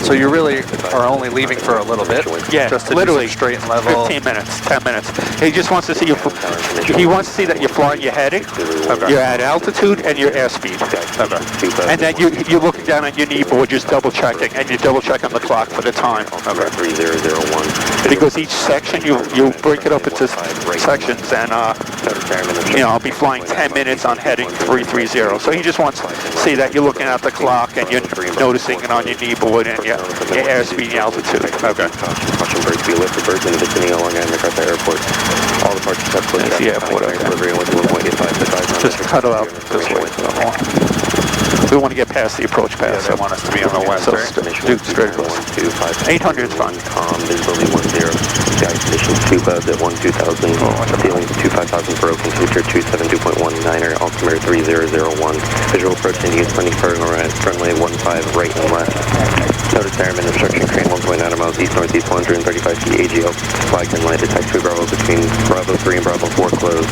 So you really are only leaving for a little bit? Yeah, just to literally do some straight and level. 15 minutes, 10 minutes. He just wants to see you. He wants to see that you're flying your heading, you're at altitude, and your airspeed. Okay. And then you're looking down at your knee board, just double checking, and you're double checking the clock for the time. Okay. 3001. Because each section you break it up into sections, and I'll be flying 10 minutes on heading 330. So he just wants to see that you're looking at the clock and you're noticing it on your knee board and your airspeed and altitude. Okay. Caution birds, be lifted birds in the vicinity along MacArthur Airport. All the parts except for the airport. Delivery 1.85. Just cut it out this way. We want to get past the approach path. Yeah, they want us to be on the west, right? Do straight across. 800 is fine. Visibility 10. Sky conditions 2 clouds at 12000. Ceiling 25000 broken. Temperature 272.19er. Altimeter 3001. Visual approach and use landing starting around runway 15 right and left. Notice airman obstruction crane 1.9 miles east northeast 135 feet AGL. Flagged and landed taxiway Bravo between Bravo 3 and Bravo 4 closed.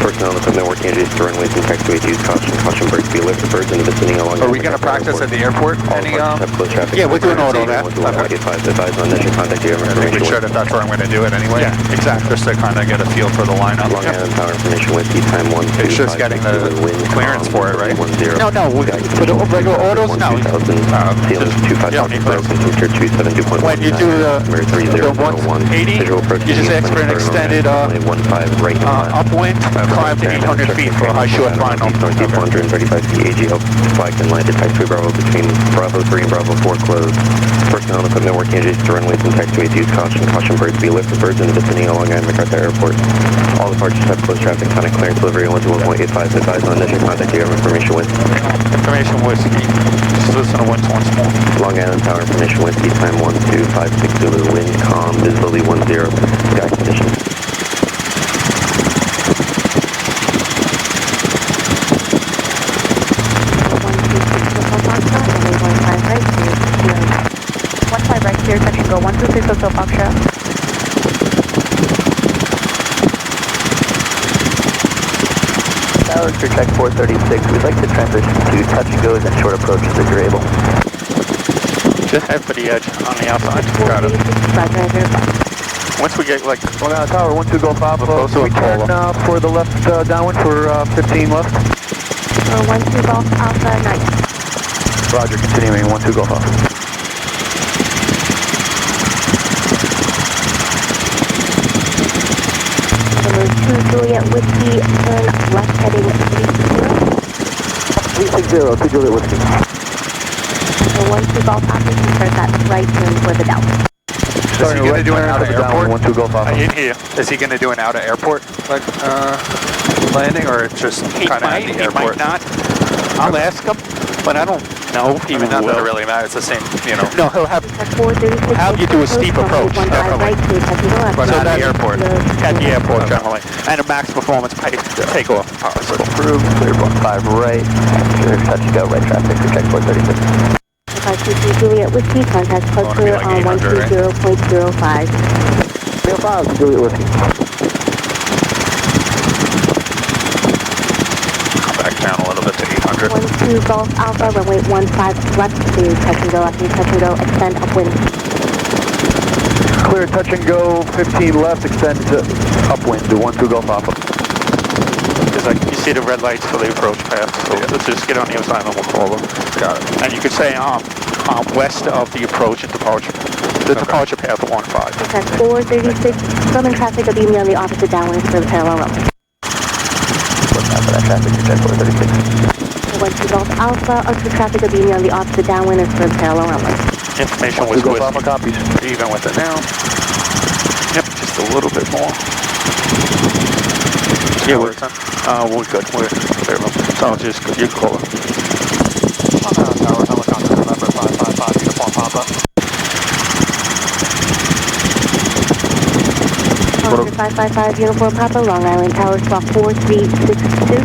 Personnel and equipment working adjacent to runways and taxiways use caution. Caution birds be lifted birds in the vicinity along. Are we going to practice at the airport? Any Yeah, we're doing auto that. Okay. Advise on initial contact you have information. We should if that's where I'm going to do it anyway. Yeah, exactly. Just to kind of get a feel for the lineup. Long Island Power information with time 1. It's just getting the clearance for it, right? No, for the regular autos, no. Ceiling 25000 broken. Temperature 272.19. When you do the 180, you just ask for an extended upwind, climb to 800 feet for a high short final. Northeast 135 feet AGL. Flagged and landed taxiway Bravo between Bravo 3 and Bravo 4 closed. Personnel and equipment working adjacent to runways and taxiways use caution. Caution birds be lifted birds in the vicinity along MacArthur Airport. All departures have closed traffic. Conic clearance delivery 121.85. Advise on initial contact you have information with. Information whiskey. Just listen to winds once more. Long Island Tower information whiskey time 12560. Wind calm. Visibility 10. Sky conditions. Right here, touch and go 126 Hotel Foxtrot. Tower for check 436. We'd like to transition to touch and goes and short approaches if you're able. Just head for the edge on the outside. Got it. Once we get like Long Island Tower 12 Golf Alpha. closer We turn for the left downwind for 15 left. 12 Golf Alpha, nice. Roger, continuing 12 Golf Alpha. Number 2 Juliet Whiskey, turn left heading 360, 2 Juliet Whiskey. So 12 Golf Alpha, you turn that right turn for the down. Is he going to do an out of airport? 12 Golf Alpha. in here. Is he going to do an out of airport like landing, or just kind of at the airport? He might not. I'll ask him, but I don't know. Even not that it really matters. It's the same, No, he'll have you do a steep approach, definitely. But So at that- the airport. At the airport, generally. And a max performance takeoff. Approved, clear 15 right. Sure, touch and go, right traffic for check 436. 522 Juliet Whiskey, contact cluster like on 120.05. 305, Juliet Whiskey. Come back down a little bit to 800. 12 Golf Alpha, runway 15 left to touch and go, after you touch and go, extend upwind. Clear touch and go, 15 left, extend to upwind to 12 Golf Alpha. Because you see the red lights for the approach path, so let's just get on the other side and we'll call them. Got it. And you could say west of the approach and departure. The departure path 15. Contact 436, Southern traffic will be on the opposite downwind for the parallel runway. What's that for that traffic for check 436? 12 Golf Alpha, ultra traffic will be on the opposite downwind and for the parallel runway. Information was 12 Golf Alpha copies. even with it now. Yep, just a little bit more. Yeah, we're good. We're clear. So just you call it. Alpha. 555 Uniform Papa, Long Island Tower, swap 4362.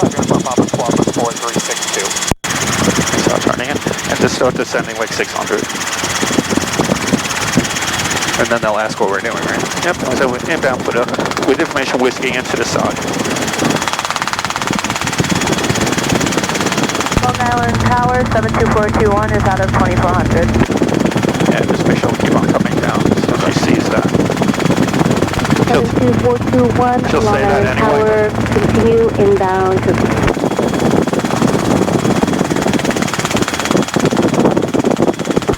5 Uniform Papa, swap 4362. Start turning in. And just start descending like 600. And then they'll ask what we're doing, right? Yep. So we're inbound with information whiskey into the side. Long Island Tower, 72421 is out of 2400. Yeah, just make sure we keep on coming down as soon as she sees that. 72421, She'll Long say that Island anyway. Tower, continue inbound to...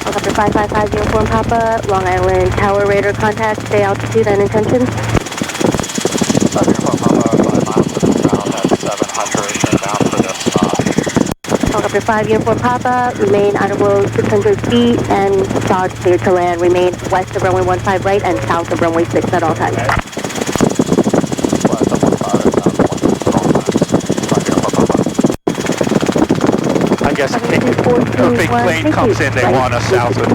Helicopter 555 Uniform Papa, Long Island Tower, radar contact, stay altitude and intention. 5 Uniform Papa, 5 miles to the south at 700, inbound for this spot. Helicopter 5 Uniform Papa, remain out of road 600 feet and start clear to land. Remain west of runway 15 right and south of runway 6 at all times. I guess if a big plane comes in, they want us southward.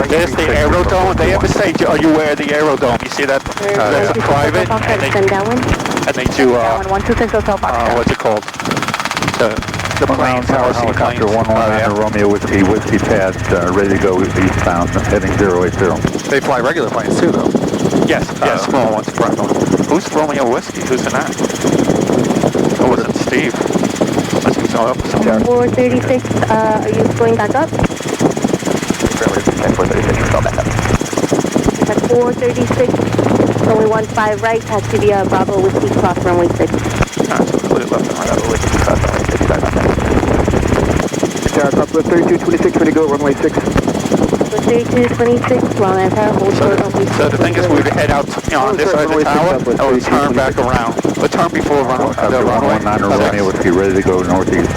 There's the aerodome. They ever say, are you aware of the aerodome? You see that? That's a private, and they do, what's it called? The planes, RC planes. Helicopter 119 Romeo Whiskey pad, ready to go eastbound, heading 080. They fly regular planes too, though. Yes, small ones, front one. Who's Romeo Whiskey? Who's in that? Oh, was it Steve? Let's go up. 436, are you going back up? 436, we're back up. At 436, runway 15 right, taxi via Bravo Whiskey, cross runway 6. Alright, so clear left and right. Bravo Whiskey, cross runway 6, sorry about that. Tower Southwest 3226, ready to go, runway 6. 3226, Long Island Tower, hold short runway 6. So the thing is, we would head out, on this side of the tower, and we'll turn back around. We'll turn before the runway. Helicopter 119 Romeo Whiskey, ready to go northeast.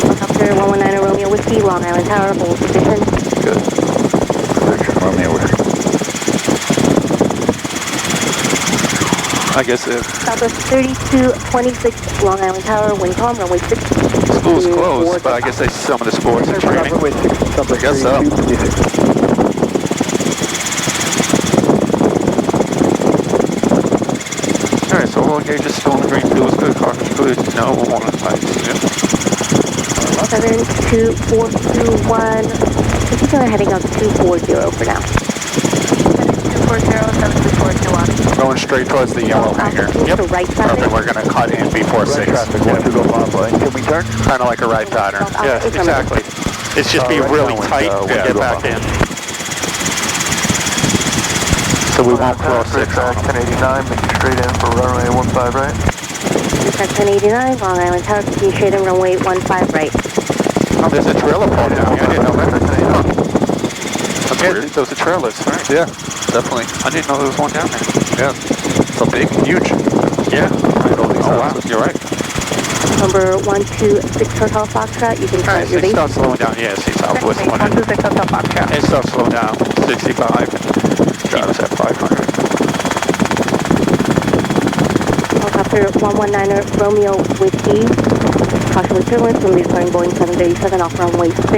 Helicopter 119 Romeo Whiskey, Long Island Tower, hold position. Good. Position, Romeo Whiskey. I guess Southwest 3226, Long Island Tower, wind calm, runway 6. school's closed, but I guess they some of the sports and training. Runway 6, I guess so. Alright, so all gauges still in the green, fuel is good, cartridge good, no warning lights. Yep. 72421, this is heading up 240 for now. 240, 72421. Going straight towards the yellow hangar. Yep. Right side. Okay, we're gonna cut in before 6. Traffic, 1 to go Papa. Can we turn? Kind of like a right pattern. Yes, exactly. It's just be really tight to get back in. So we won't cross 6 on them. 1089, making straight in for runway 15 right. At 1089, Long Island Tower, continue straight in runway 15 right. Oh, there's a trailer park down here. I didn't know that. Okay, those are trailers, right? Yeah, definitely. I didn't know there was one down there. Yeah. It's a big, huge. Yeah. Oh, wow. You're right. Number 126 Hotel Foxtrot, you can All start right, your so base. start slowing down. Yeah, see Southwest 126 Hotel Foxtrot. It starts slowing down. 65. Keep us at 500. Helicopter 119er Romeo Whiskey. Caution with turbulence when returning Boeing 737 off runway 6. Oh,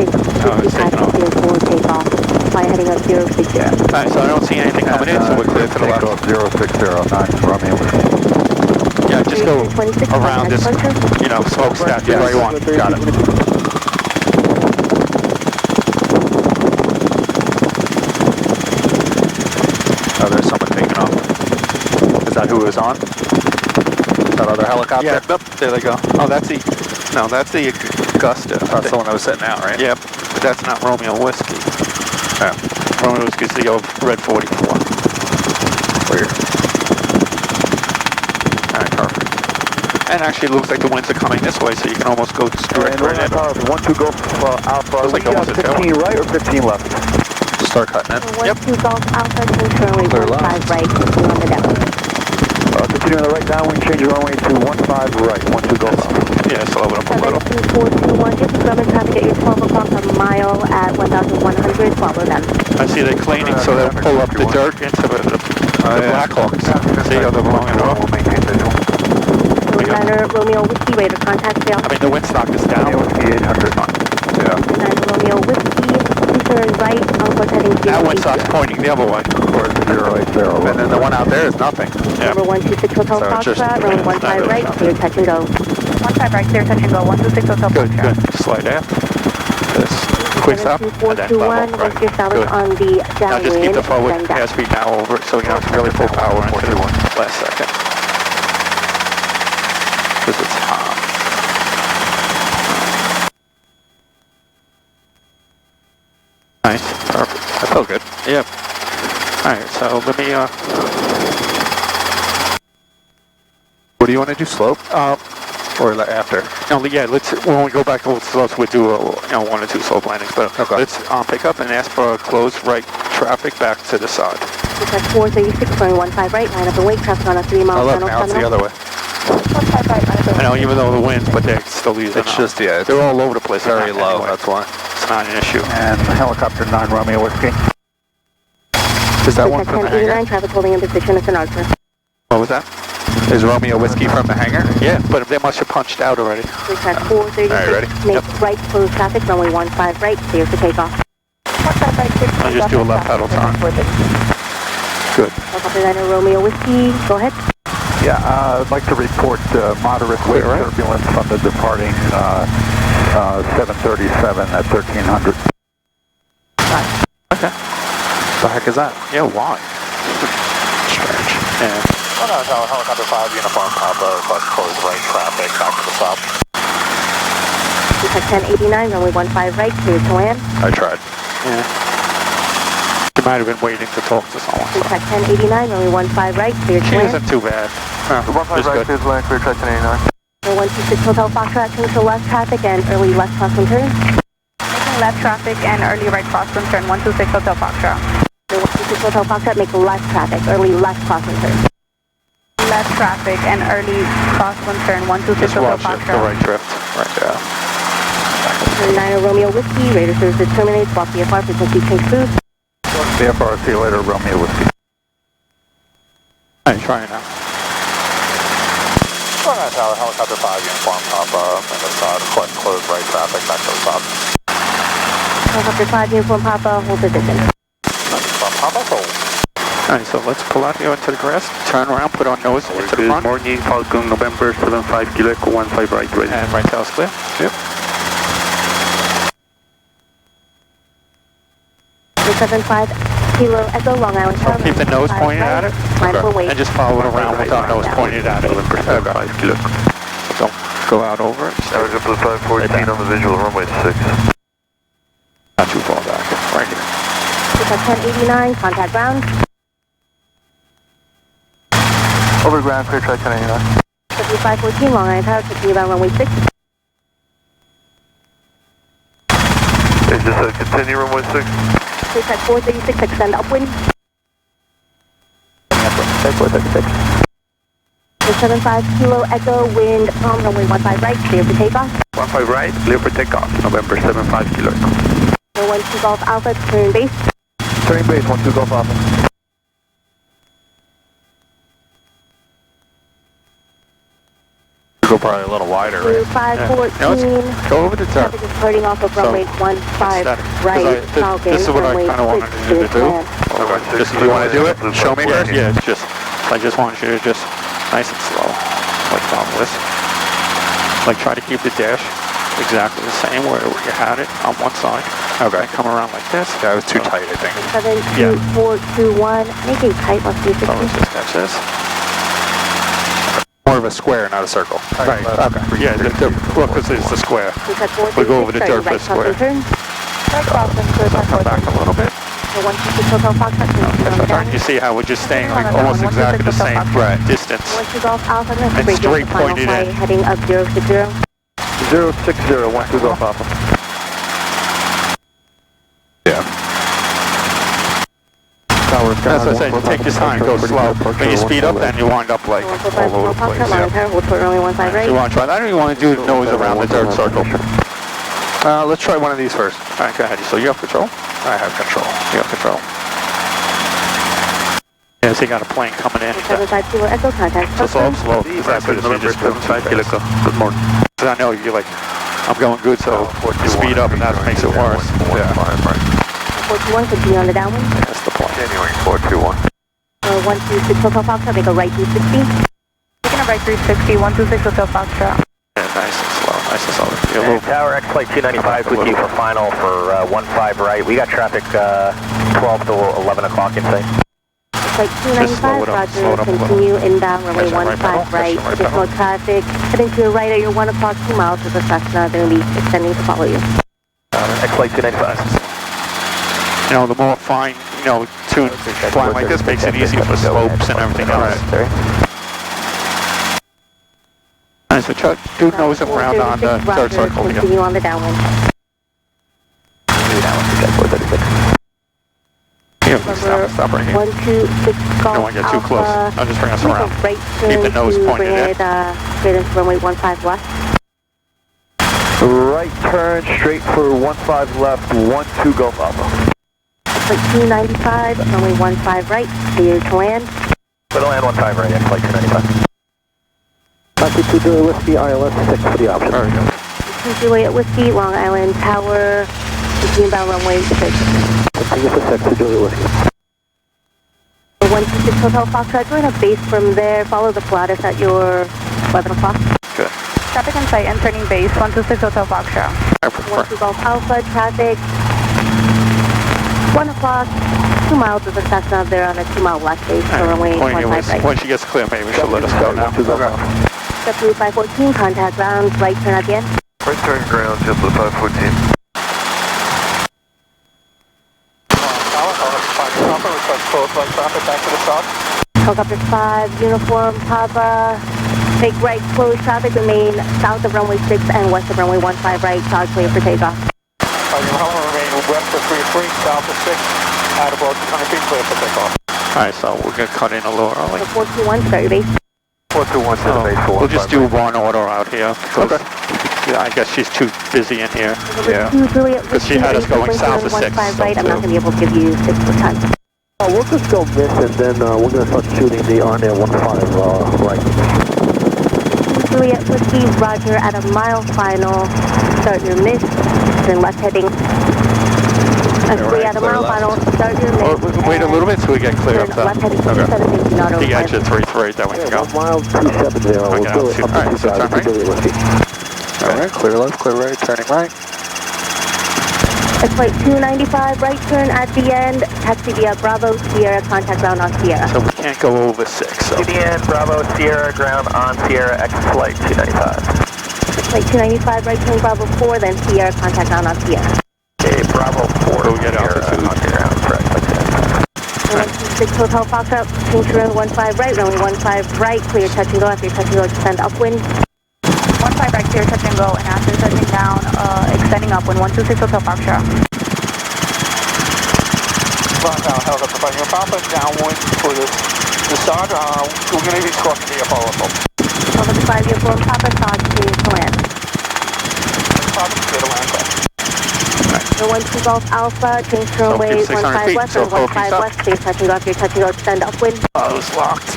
it's taking off. For takeoff. Fly heading up 060. Alright, so I don't see anything coming in, so we're clear to the left. Takeoff 0609, Romeo Whiskey. Yeah, just go around this, smokestack. Yeah, where you want. Got it. Oh, there's someone taking off. Is that who it was on? That other helicopter? Yeah, yep, there they go. Oh, that's the Augusta. That's the one that was sitting out, right? Yep, but that's not Romeo Whiskey. Yeah. Romeo Whiskey's the old red 44. Weird. Alright, perfect. And actually it looks like the winds are coming this way, so you can almost go straight right in. 1 to go Alpha. Looks like almost a 15 right or 15 left? Start cutting it. 12 Golf Alpha, turn Clear 15 left. right, continue on the down. Continue on the right downwind, change your runway to 15 right, 1 to go Alpha. Yeah, slow it up a little. 72421, just Grumman traffic at your 12 o'clock a mile at 1,100, follow them. I see they're cleaning, so they'll pull up the dirt into the Blackhawks. See how they're blowing it off? Niner Romeo Whiskey, radar contact fail. I mean, the windstock is down. Whiskey 800. Yeah. Niner Romeo Whiskey, please turn right on course heading 080. That windstock's pointing the other way. Course 080. And then the one out there is nothing. Yeah. Number 126 Hotel So it's just- Foxtrot, runway 15 really right, clear touch and go. 15 right, clear touch and go, 126 Hotel Good, Foxtrot. good. Slide aft. This. Quick stop. And then level. 421, Right. rest your salvage Good. on the Now just keep downwind, the forward send down. airspeed now over so you don't really full power into the last second. Because it's hot. Nice, perfect. That felt good. Yeah. Alright, so let me, what do you want to do, slope? Or after? No, yeah, when we go back to slopes, we'll do, 1 or 2 slope landings, but okay. Let's pick up and ask for a close right traffic back to the side. Because 436, going 15 right, line up and wait, traffic on a 3 mile tunnel. Now it's the other way. 15 right, line up and I know, even though the winds, but they're still using It's just, yeah, they're all over the place. very low, anyway. that's why. It's not an issue. And helicopter 9 Romeo Whiskey. Is that one from the hangar? 1089, traffic holding in position as an archer. What was that? Is Romeo Whiskey from the hangar? Yeah, but they must have punched out already. Request 436, Alright, ready? make right, close traffic, runway 15 right, clear for takeoff. 15 right, clear for I'll just do a left pedal turn. Good. Helicopter 9 Romeo Whiskey, go ahead. Yeah, I'd like to report moderate wind turbulence from the departing 737 at 1300. Okay. The heck is that? Yeah, why? Strange. Yeah. Oh no, helicopter 5, uniform Papa, request close right traffic, back to the south. Request 1089, runway 15 right, clear to land. I tried. Yeah. She might have been waiting to talk to someone. Request 1089, runway 15 right, clear to She land. isn't too bad. No, 15 just right, good. clear to land, clear track 1089. 126 Hotel Foxtrot, control left traffic and early left crosswind turn. Making left traffic and early right crosswind turn, 126 Hotel Foxtrot. 126 Hotel Foxtrot, make left traffic, early left crosswind turn. Left traffic and early crosswind turn, 126 Just Hotel watch it, the Foxtrot. right drift. Right there. 9 Romeo Whiskey, radar services terminates, block VFR, frequency change approved. VFR, see you later, Romeo Whiskey. Alright, try it now. Oh no, helicopter 5, uniform Papa, and the south, request close right traffic, back to the south. Helicopter 5, uniform Papa, hold position. Papa, hold. Alright, so let's pull out here into the grass, turn around, put our nose into the front. Morning, Falcon, November 75 Quebec, 15 right, ready. And right tail's clear. Yep. 375 Kilo Echo, Long Island Tower. Keep the nose pointed at it. Line for wait. And just follow it around with our nose pointed at it. November 75 Quebec. Don't go out over it. Helicopter 514 on the visual, runway 6. Not too far back. Right here. Request 1089, contact ground. Over ground, clear track 1089. 5514, Long Island Tower, taking you about runway 6. Is this a continue runway 6? Request 436, extend upwind. 436. 75 Kilo Echo, wind from runway 15 right, clear for takeoff. 15 right, clear for takeoff, November 75 Kilo Echo. 12 Golf Alpha, turn base. Turning base, 12 Golf Alpha. Go probably a little wider, right? 514. Go over the top. Traffic is starting off of runway 15 right, Falcon, This is what I runway kind of wanted 6, you to do. land. This is you want to do it? Show me first? Yeah, I just want you to just nice and slow, like this. Like try to keep the dash exactly the same where you had it on one side. Okay. Come around like this. That was too tight, I think. 72421, making tight, let's do 60. So let's just catch this. More of a square, not a circle. Right. Okay. Yeah, well, because it's the square. We go over the dirt for the square. Right crossing, So come back a little bit. 126 Hotel Foxtrot, You see how we're just staying like almost exactly the same distance. 12 Golf Alpha, And straight pointed in. heading up 060. 060, 12 Golf Alpha. Yeah. That's what I said, you take your time, go slow. When you speed up, then you wind up like all over the place. Yeah. You want to try that? I don't even want to do nose around the dirt circle. Let's try one of these first. All right, go ahead. So you have control? I have control. You have control. Yes, he got a plane coming in. 75 Kilo Echo contact. So slow. Exactly. Good morning. Because I know you're like, I'm going good, so speed up and that makes it worse. Yeah. 421, continue on the downwind. That's the point. Continuing 421. 126 Hotel Foxtrot, make a right 360. Taking a right 360, 126 Hotel Foxtrot. Yeah, nice and slow. Nice and slow. And Tower X Flight 295 with you for final for 15 right. We got traffic 12 to 11 o'clock in sight. Flight 295, roger, continue inbound, runway 15 right. Additional traffic heading to your right at your 1 o'clock, 2 miles with a Cessna. They're going to be extending to follow you. X Flight 295. You know, the more fine, you know, tuned flying like this makes it easy for slopes and everything else. And so Chuck, do nose him around on the third circle here. Continue on the downwind. Here, stop right here. 126 Golf Don't want to get too close. I'll just bring us around. Right Keep the nose pointed in. Straight into runway 15 left. Right turn, straight for 15 left, 12 Golf Alpha. Flight 295, runway 15 right, clear to land. Clear to land 15 right, X Flight 295. 22 Juliet Whiskey, ILS 6 for the option. There we go. 2 Juliet Whiskey, Long Island Tower, continue inbound runway 6. Continue for 6 to Juliet Whiskey. 126 Hotel Foxtrot, join a base from there, follow the Pilatus at your 11 o'clock. Good. Traffic in sight, entering base, 126 Hotel Foxtrot. 12 Golf Alpha, traffic, 1 o'clock, 2 miles with a Cessna up there on a 2-mile left base, so runway 15 right. When she gets clear, maybe she'll let us go now. Step through 514, contact ground, right turn at the end. Right turn ground, just the 514. Helicopter 5, uniform, Papa, take right, close traffic, remain south of runway 6 and west of runway 15 right, charge clear for takeoff. Remain west of 33, south of 6, at about 200 feet, clear for takeoff. Alright, so we're going to cut in a little early. 421, start your base. 421 to the base for We'll just do one order out here. Okay. Yeah, I guess she's too busy in here. Yeah. Because she had us going south of 6. Right, I'm not going to be able to give you 6 per time. We'll just go this and then we're going to start shooting the RNAir 15 right. Juliet Whiskey, roger, at a mile final, start your miss, then left heading. At a mile final, start your miss. Wait a little bit so we get clear up left heading to Okay. 270, not over. The edge of 33, there we go. 1 mile 270, we'll do it up Alright, to so turn right. Juliet Whiskey. Alright, clear left, clear right, turning right. It's flight 295, right turn at the end, taxi via Bravo, Sierra, contact ground on Sierra. So we can't go over 6, so. CDN, Bravo, Sierra, ground on Sierra, X Flight 295. Flight 295, right turn Bravo 4, then Sierra, contact ground on Sierra. Okay, Bravo 4, So we get altitude. on ground, correct, like that. 126 Hotel Foxtrot, change to runway 15 right, runway 15 right, clear touch and go. After touch and go, descend upwind. 15 right, clear touch and go, and after touching down, extending upwind, 126 Hotel Foxtrot. Helicopter fighting your Papa, downwind for the start. We're going to be crossing the Apollo. Helicopter 5, uniform, Papa, start to land. Papa, clear to land, clear. The 12 Golf Alpha, change to runway 15 west, or 15 west, clear touch and go. After touch and go, descend upwind. Oh, it's locked.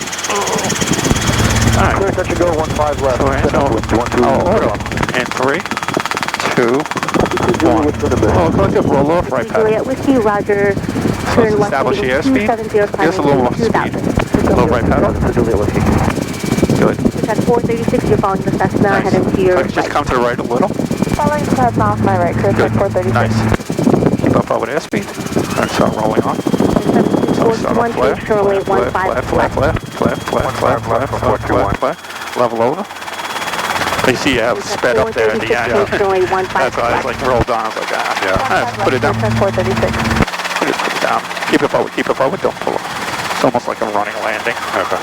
Clear touch and go, 15 left. Hold on. And 3, 2, 1. Oh, go to roll off right past. Juliet Whiskey, roger. Turn left establish the heading airspeed. 270, Just a little off speed. Low right pedal. Good. It's at 436, you're following the Cessna, heading to your Just right. come to the right a little. Following the Cessna off my right, clear Good. 436. Nice. Keep up with airspeed. And start rolling on. So start off flat. Flat. Level over. You see you have sped up there at the end. That's why I was like rolled on. I was like, put it down. 436. Put it down. Keep it forward, don't pull up. It's almost like a running landing. Okay.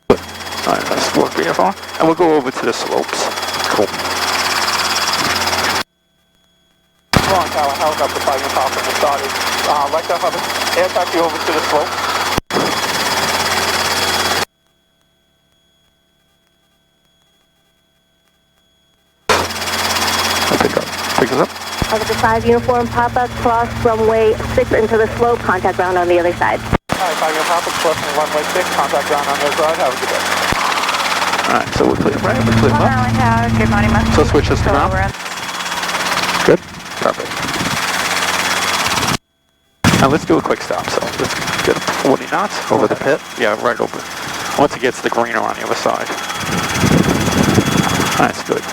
Good. Alright, nice work, VFR. And we'll go over to the slopes. Cool. Wrong tower, helicopter fighting your Papa, and started. Right to hover, air taxi over to the slope. Pick us up. Helicopter 5, uniform, Papa, cross runway 6 into the slope, contact ground on the other side. Alright, 5 Uniform Papa, left and runway 6, contact ground on this side, have a good day. Alright, so we're clear right, we're clear left. Good morning, Mr. So switch this to ground. Good, perfect. Now let's do a quick stop, so let's get up to 40 knots over the pit. Yeah, right over. Once it gets the greener on the other side. That's good.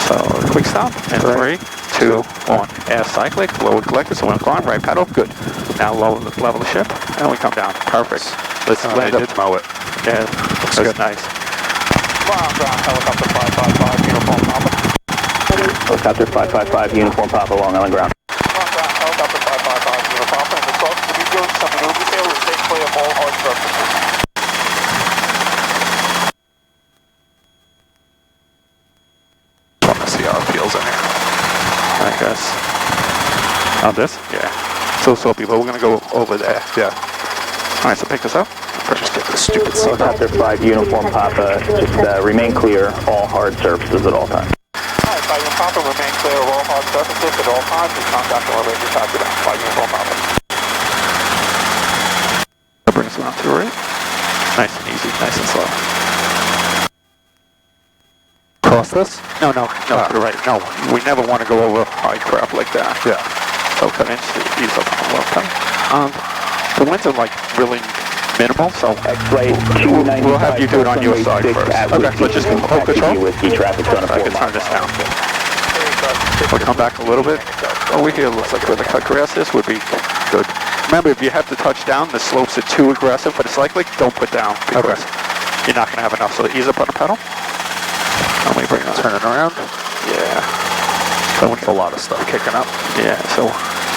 So quick stop, and 3, 2, 1. Air cyclic, lower collector, so we're on, right pedal, good. Now level the ship, and we come down, perfect. Let's land up. Mow it. Yeah, that's nice. Ground, helicopter 555, Uniform Papa. Helicopter 555, Uniform Papa, Long Island ground. Ground, helicopter 555, Uniform Papa, and the source to be doing some maneuvers here will stay clear of all hard surfaces. Want to see how it feels in here. I guess. On this? Yeah. So slopey, but we're going to go over there. Yeah. Alright, so pick this up. Just get this stupid seat. Helicopter 5, Uniform Papa, just remain clear, all hard surfaces at all times. Alright, 5 Uniform Papa, remain clear of all hard surfaces at all times, and contact all radio traffic down. 5 Uniform Papa. That brings it on to the right. Nice and easy, nice and slow. Cross this? No, to the right. No, we never want to go over high crap like that. Yeah. So cut into these up on the left side. The winds are like really minimal, so we'll have you do it on your side first. Okay, so just hold control. I can turn this down. We'll come back a little bit. Over here looks like where the cut grass is would be good. Remember, if you have to touch down, the slopes are too aggressive for the cyclic, don't put down because you're not going to have enough. So ease up on the pedal. Let me bring it, turn it around. Yeah. So a lot of stuff kicking up. Yeah, so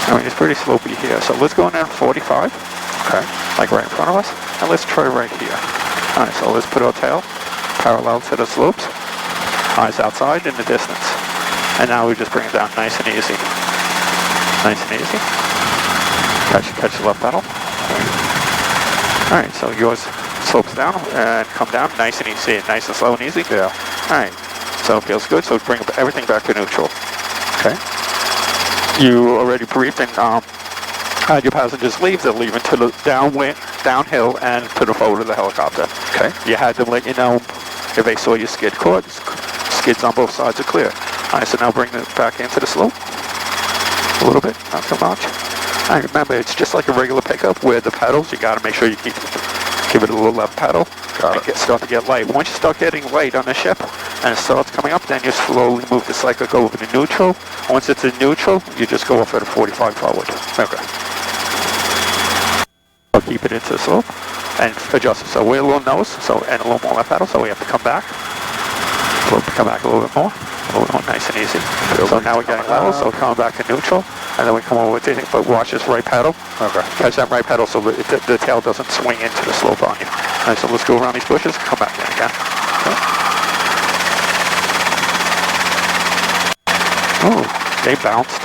I mean, it's pretty slopey here. So let's go in there 45. Okay. Like right in front of us. And let's try right here. Alright, so let's put our tail parallel to the slopes. Eyes outside in the distance. And now we just bring it down nice and easy. Nice and easy. Catch the left pedal. Alright, so yours slopes down and come down nice and easy. Nice and slow and easy. Yeah. Alright, so it feels good. So bring everything back to neutral. Okay. You already briefed and had your passengers leave. They're leaving to the downhill and to the forward of the helicopter. Okay. You had to let you know if they saw your skid cord. Skids on both sides are clear. Alright, so now bring it back into the slope. A little bit, not too much. And remember, it's just like a regular pickup where the pedals, you got to make sure you give it a little left pedal. Start to get light. Once you start getting light on the ship and it starts coming up, then you slowly move the cyclic over to neutral. Once it's in neutral, you just go off at a 45 forward. Okay. I'll keep it into the slope and adjust it. So we're a little nose, and a little more left pedal, so we have to come back. Come back a little bit more. A little more nice and easy. So now we're getting level, so we're coming back to neutral, and then we come over with anything, but watch this right pedal. Okay. Catch that right pedal so the tail doesn't swing into the slope on you. All right, so let's go around these bushes, come back in again. Okay. Oh, they bounced.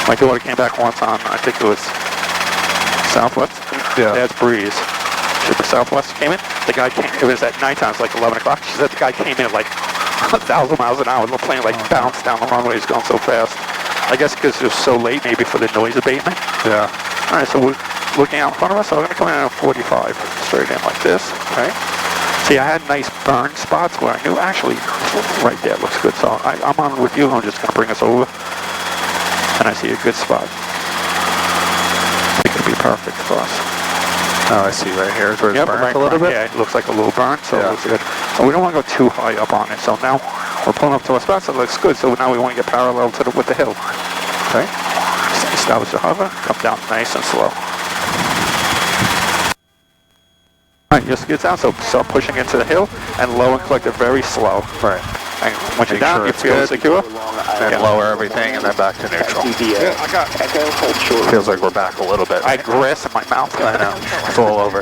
My daughter came back once on, I think it was Southwest. Yeah. That's Breeze. Ship of Southwest came in. The guy came, it was at nighttime, it was like 11 o'clock. She said the guy came in at like 1,000 miles an hour. The plane like bounced down the runway. It's going so fast. I guess because it was so late, maybe for the noise abatement. Yeah. All right, so we're looking out in front of us. So we're going to come in at 45, straight in like this. Okay. See, I had nice burn spots where I knew actually right there looks good. So I'm on with you. I'm just going to bring us over. And I see a good spot. It's going to be perfect for us. Oh, I see right here. Where it's burnt a little bit? Yeah, it looks like a little burn, so it looks good. So we don't want to go too high up on it. So now we're pulling up to a spot, so it looks good. So now we want to get parallel to with the hill. Okay. Establish the hover, come down nice and slow. All right, your skid's down, so start pushing into the hill and low and collect it very slow. Right. And once you're down, you feel secure. And lower everything and then back to neutral. Yeah, I got feels like we're back a little bit. I had grass in my mouth. I know. It's all over.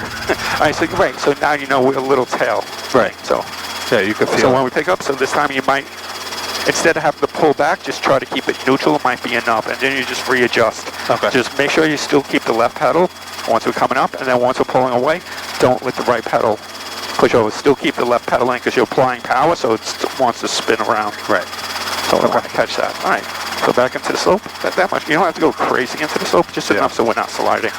I said, right, so now you know we're a little tail. Right. So yeah, you can feel so when we pick up, so this time you might, instead of having to pull back, just try to keep it neutral. It might be enough, and then you just readjust. Okay. Just make sure you still keep the left pedal once we're coming up, and then once we're pulling away, don't let the right pedal push over. Still keep the left pedal in because you're applying power, so it wants to spin around. Right. So we're going to catch that. All right. Go back into the slope. That much. You don't have to go crazy into the slope, just enough so we're not sliding.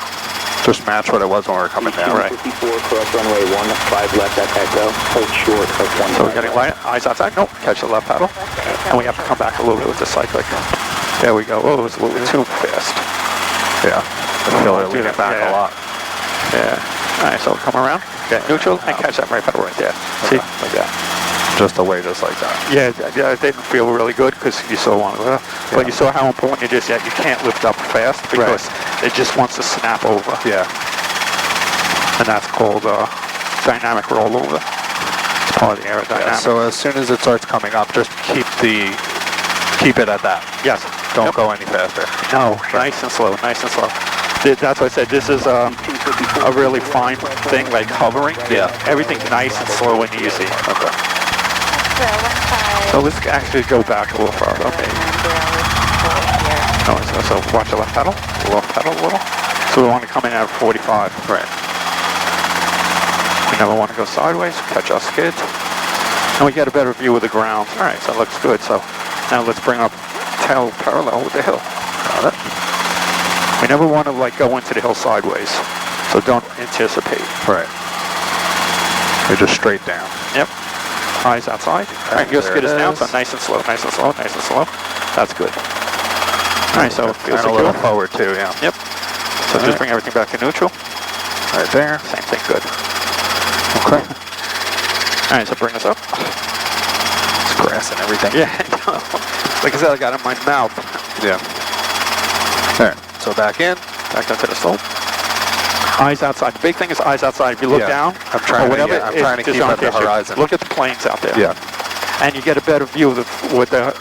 Just match what it was when we were coming down. Right. 54, cross runway 15 left at echo. Hold short of 1. So we're getting light, eyes outside. Nope, catch the left pedal. And we have to come back a little bit with the cyclic. There we go. Oh, it was a little bit too fast. Yeah. I feel it leaning back a lot. Yeah. All right, so come around, get neutral, and catch that right pedal right there. See? Like that. Just away, just like that. Yeah, it didn't feel really good because you saw one, but you saw how important it is that you can't lift up fast because it just wants to snap over. Yeah. And that's called dynamic rollover. It's part of the aerodynamics. Yeah, so as soon as it starts coming up, just keep it at that. Yes. Don't go any faster. No, nice and slow, nice and slow. That's what I said. This is a really fine thing, like hovering. Yeah. Everything's nice and slow and easy. Okay. So let's actually go back a little further. Okay. Oh, so watch the left pedal a little. So we want to come in at 45. Right. We never want to go sideways, catch our skid. And we get a better view of the ground. All right, so it looks good. So now let's bring up tail parallel with the hill. Got it. We never want to like go into the hill sideways. So don't anticipate. Right. You're just straight down. Yep. Eyes outside. All right, your skid is down, so nice and slow, nice and slow, nice and slow. That's good. All right, so it feels and a little forward too, yeah. Yep. So just bring everything back to neutral. Right there. Same thing, good. Okay. All right, so bring us up. It's grass and everything. Yeah, like I said, I got it in my mouth. Yeah. All right, so back in. Back into the slope. Eyes outside. The big thing is eyes outside. If you look down, I'm trying to keep at the horizon. Look at the planes out there. Yeah. And you get a better view of with the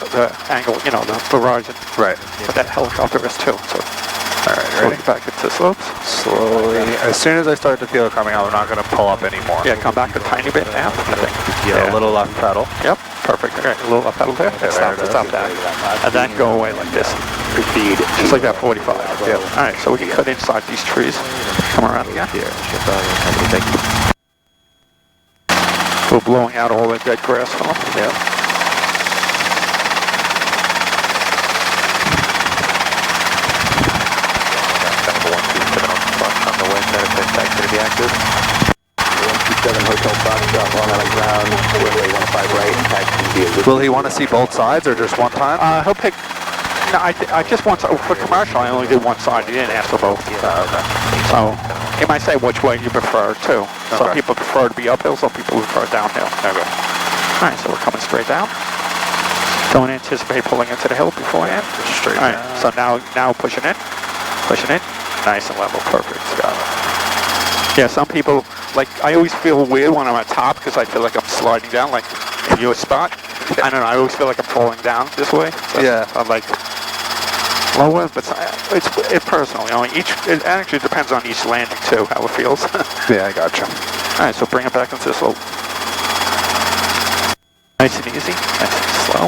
angle, you know, the horizon. Right. But that helicopter is too. So, all right, ready? Back into the slopes. Slowly. As soon as I start to feel it coming out, I'm not going to pull up anymore. Yeah, come back a tiny bit now. Yeah, a little left pedal. Yep, perfect. All right, a little left pedal there. Stop that. And then go away like this. Proceed. Just like that 45. Yeah. All right, so we can cut inside these trees. Come around again. We're blowing out all the dead grass from them. Yeah. Active. 127 Hotel Foxtrot, long on the ground, runway 15 right, taxi. Will he want to see both sides or just one time? He'll pick. No, I just want to, for commercial. I only did one side. He didn't ask for both. Okay. So he might say which way you prefer too. Some people prefer to be uphill. Some people prefer downhill. Okay. All right, so we're coming straight down. Don't anticipate pulling into the hill beforehand. Just straight down. All right. So now pushing in, nice and level, perfect. Got it. Yeah, some people, like, I always feel weird when I'm at top because I feel like I'm sliding down, like, in your spot. I don't know, I always feel like I'm falling down this way. So yeah. I'm like, lower, but it's personal, you know, it actually depends on each landing too, how it feels. Yeah, I gotcha. All right, so bring it back into the slope. Nice and easy, nice and slow.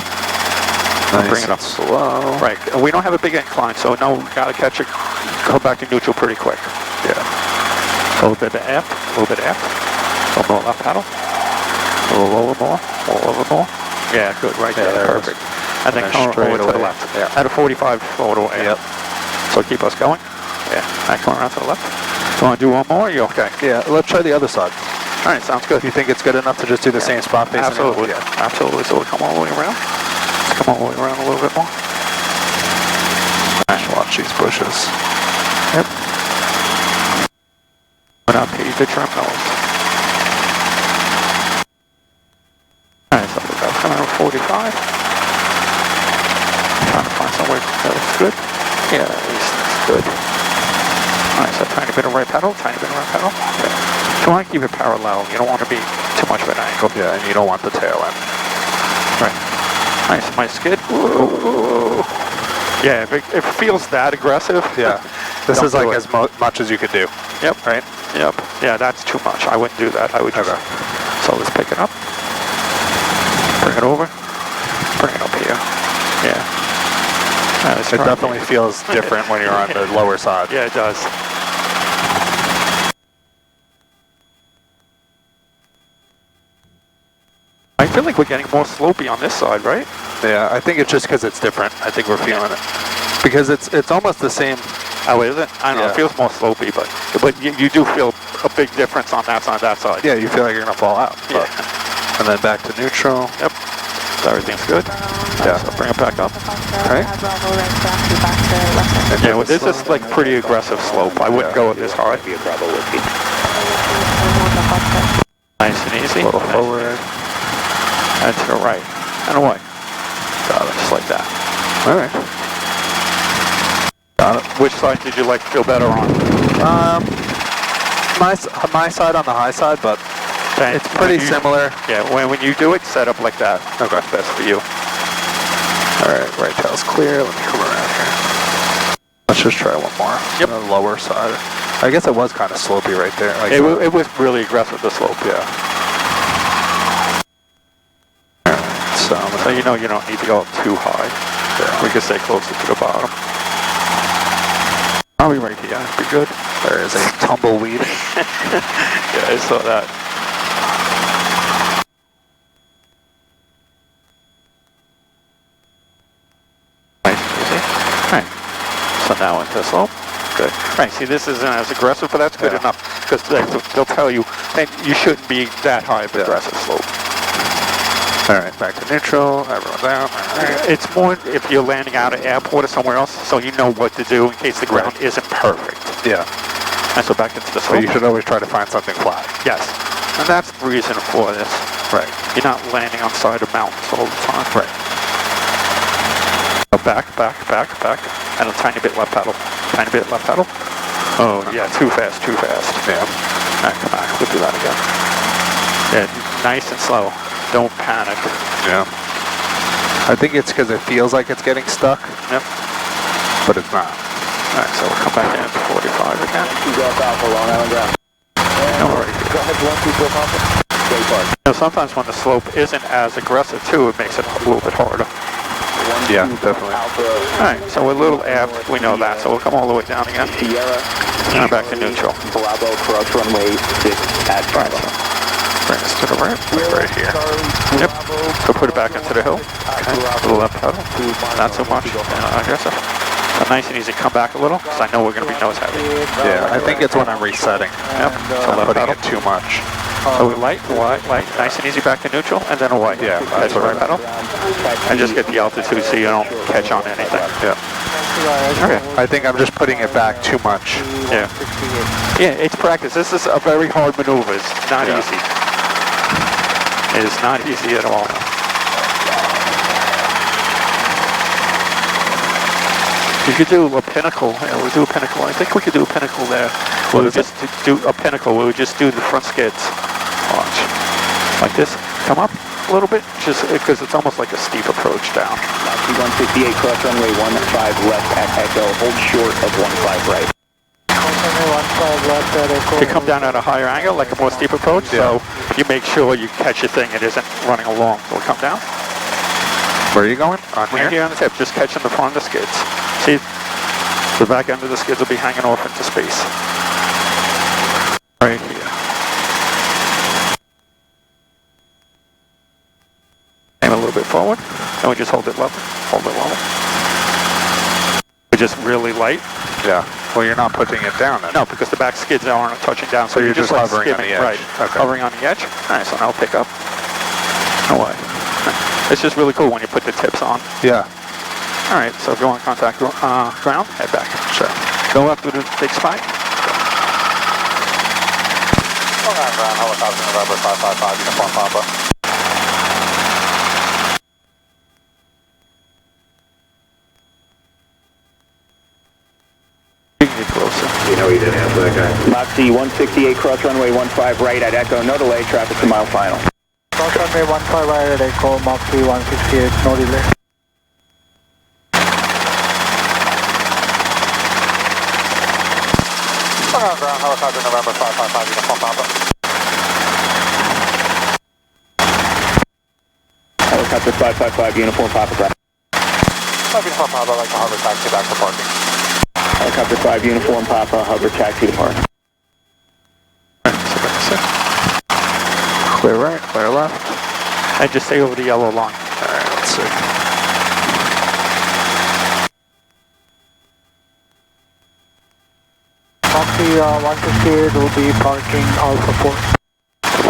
Nice bring it up slow. Right, and we don't have a big incline, so no, gotta catch it, go back to neutral pretty quick. Yeah. A little bit of F, a little bit of F. A little more left paddle. A little lower more. Yeah, good, right there, perfect. And then come over to the left. Yeah. At a 45, forward away. Yep. So keep us going. Yeah. I come around to the left. You want to do one more? Are you okay? Yeah, let's try the other side. All right, sounds good. You think it's good enough to just do the same spot facing? Absolutely. Yeah. Absolutely. So we'll come all the way around. Let's come all the way around a little bit more. All right. Watch these bushes. Yep. We're not paid to trim those. Alright, so we're coming over 45. Trying to find somewhere that looks good. Yeah, at least that's good. Alright, so tiny bit of right pedal, tiny bit of right pedal. Okay. You want to keep it parallel. You don't want to be too much of an angle. Yeah, and you don't want the tail end. Right. Nice, my skid. Ooh. Yeah, if it feels that aggressive. Yeah. This is like as much as you could do. Yep. Right? Yep. Yeah, that's too much. I wouldn't do that. I would just... Okay. So let's pick it up. Bring it over. Bring it up here. Yeah. It definitely feels different when you're on the lower side. Yeah, it does. Right. feel like we're getting more slopey on this side, right? Yeah, I think it's just because it's different. I think we're feeling it. Because it's almost the same. Oh, is it? I don't know. It feels more slopey, but you do feel a big difference on that side. Yeah, you feel like you're going to fall out. Yeah. And then back to neutral. Yep. So everything's good. Yeah. So bring it back up. Right. Yeah, well, this is like pretty aggressive slope. I wouldn't go with this hard. Nice and easy. A little forward. And to the right. And away. Got it. Just like that. All right. Got it. Which side did you like to feel better on? My side on the high side, but it's pretty similar. Yeah, when you do it, set up like that. Okay. That's best for you. All right, right tail's clear. Let me come around here. Let's just try one more. Yep. On the lower side. I guess it was kind of slopey right there. Like it was really aggressive, the slope. Yeah. All right, so you know you don't need to go up too high. Yeah. We can stay closer to the bottom. Probably right here. Be good. There is a tumbleweed. Yeah, I saw that. Nice and easy. Alright. So now into slope. Good. Right, see this isn't as aggressive, but that's good enough. Because they'll tell you that you shouldn't be that high of aggressive slope. Alright, back to neutral. Everyone down. It's more if you're landing out of airport or somewhere else, so you know what to do in case the ground isn't perfect. Yeah. And so back into the slope. So you should always try to find something flat. Yes. And that's the reason for this. Right. You're not landing on side of mountains all the time. Right. So back, and a tiny bit left pedal. Tiny bit left pedal. Oh, yeah, too fast. Yeah. All right, come on, we'll do that again. Yeah, nice and slow. Don't panic. Yeah. I think it's because it feels like it's getting stuck. Yep. But it's not. All right, so we'll come back in to 45 again. Long Island ground. No worries. Go ahead, 122 Papa. Sometimes when the slope isn't as aggressive too, it makes it a little bit harder. Yeah, definitely. Alright, so we're a little aft, we know that, so we'll come all the way down again. Sierra. And back to neutral. Bravo, cross runway 6 at Right, so bring us to the right here. Yep, so put it back into the hill. Okay, to the left pedal. Not so much, aggressive. So nice and easy, come back a little, because I know we're going to be nose heavy. Yeah, I think it's when I'm resetting. Yep, so I'm left putting pedal. it too much. So we light, nice and easy back to neutral, and then away. Yeah, that's the right pedal. And just get the altitude so you don't catch on anything. Yeah. Okay. I think I'm just putting it back too much. Yeah. Yeah, it's practice. This is a very hard maneuver. It's not easy. It is not easy at all. You could do a pinnacle. Yeah, we'll do a pinnacle. I think we could do a pinnacle there. We'll just do a pinnacle. We'll just do the front skids. Watch. Like this. Come up a little bit, just because it's almost like a steep approach down. 168 cross runway 15 left at Echo. Hold short of 15 right. You come down at a higher angle, like a more steep approach, so you make sure you catch your thing. It isn't running along. So we'll come down. Where are you going? On Right here on the tip, just catching the front of the skids. See, the back end of the skids will be hanging off into space. Right here. Aim a little bit forward, and we just hold it level. Hold it level. We're just really light. Yeah. Well, you're not putting it down then. No, because the back skids aren't touching down, so you're just like hovering skimming, on the edge. right? Okay. Hovering on the edge. All right, so now pick up. No way. It's just really cool when you put the tips on. Yeah. All right, so go on contact ground, head back. Sure. Go up to the big spike. Long Island ground, helicopter November 555, uniform Papa. You can get closer. You know he didn't answer that guy. Moxie 168 cross runway 15 right at Echo. No delay, traffic to mile final. Cross runway 15 right at Echo, Moxie 168, no delay. Long Island ground, helicopter November 555, uniform Papa. Helicopter 555, uniform Papa. Uniform Papa, I'd like to hover taxi back for parking. Helicopter 5, uniform Papa, hover taxi to park. Clear right, clear left. And just stay over the yellow line. Alright, let's see. Moxie 158 will be parking Alpha 4.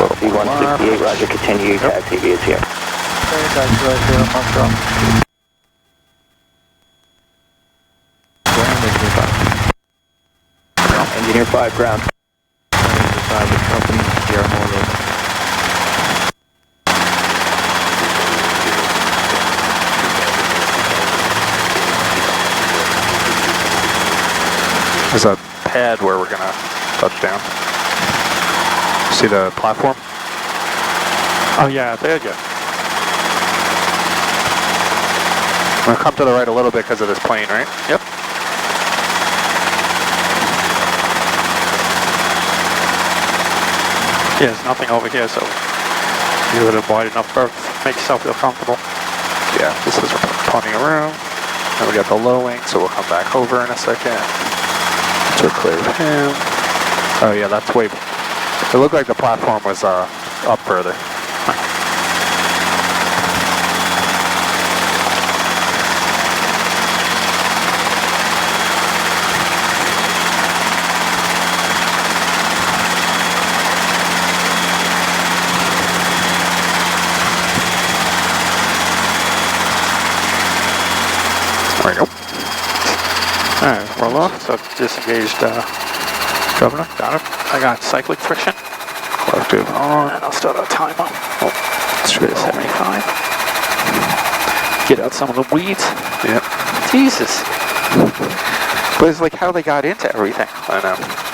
Moxie 168, roger, continue, taxi is here. Okay, that's right, Moxie. Engineer 5, ground. There's a pad where we're gonna touch down. See the platform? Oh yeah, there you go. I'm gonna come to the right a little bit because of this plane, right? Yep. Yeah, there's nothing over here, so you would have wide enough berth. Make yourself feel comfortable. Yeah, this is plenty of room. And we got the low wing, so we'll come back over in a second. So clear of him. Oh yeah, that's way. It looked like the platform was up further. There we go. Alright, roll off. So disengaged governor. Got it. I got cyclic friction. Collective on. And I'll start our timer. Oh, straight at 75. Get out some of the weeds. Yep. Jesus. But it's like how they got into everything. I know.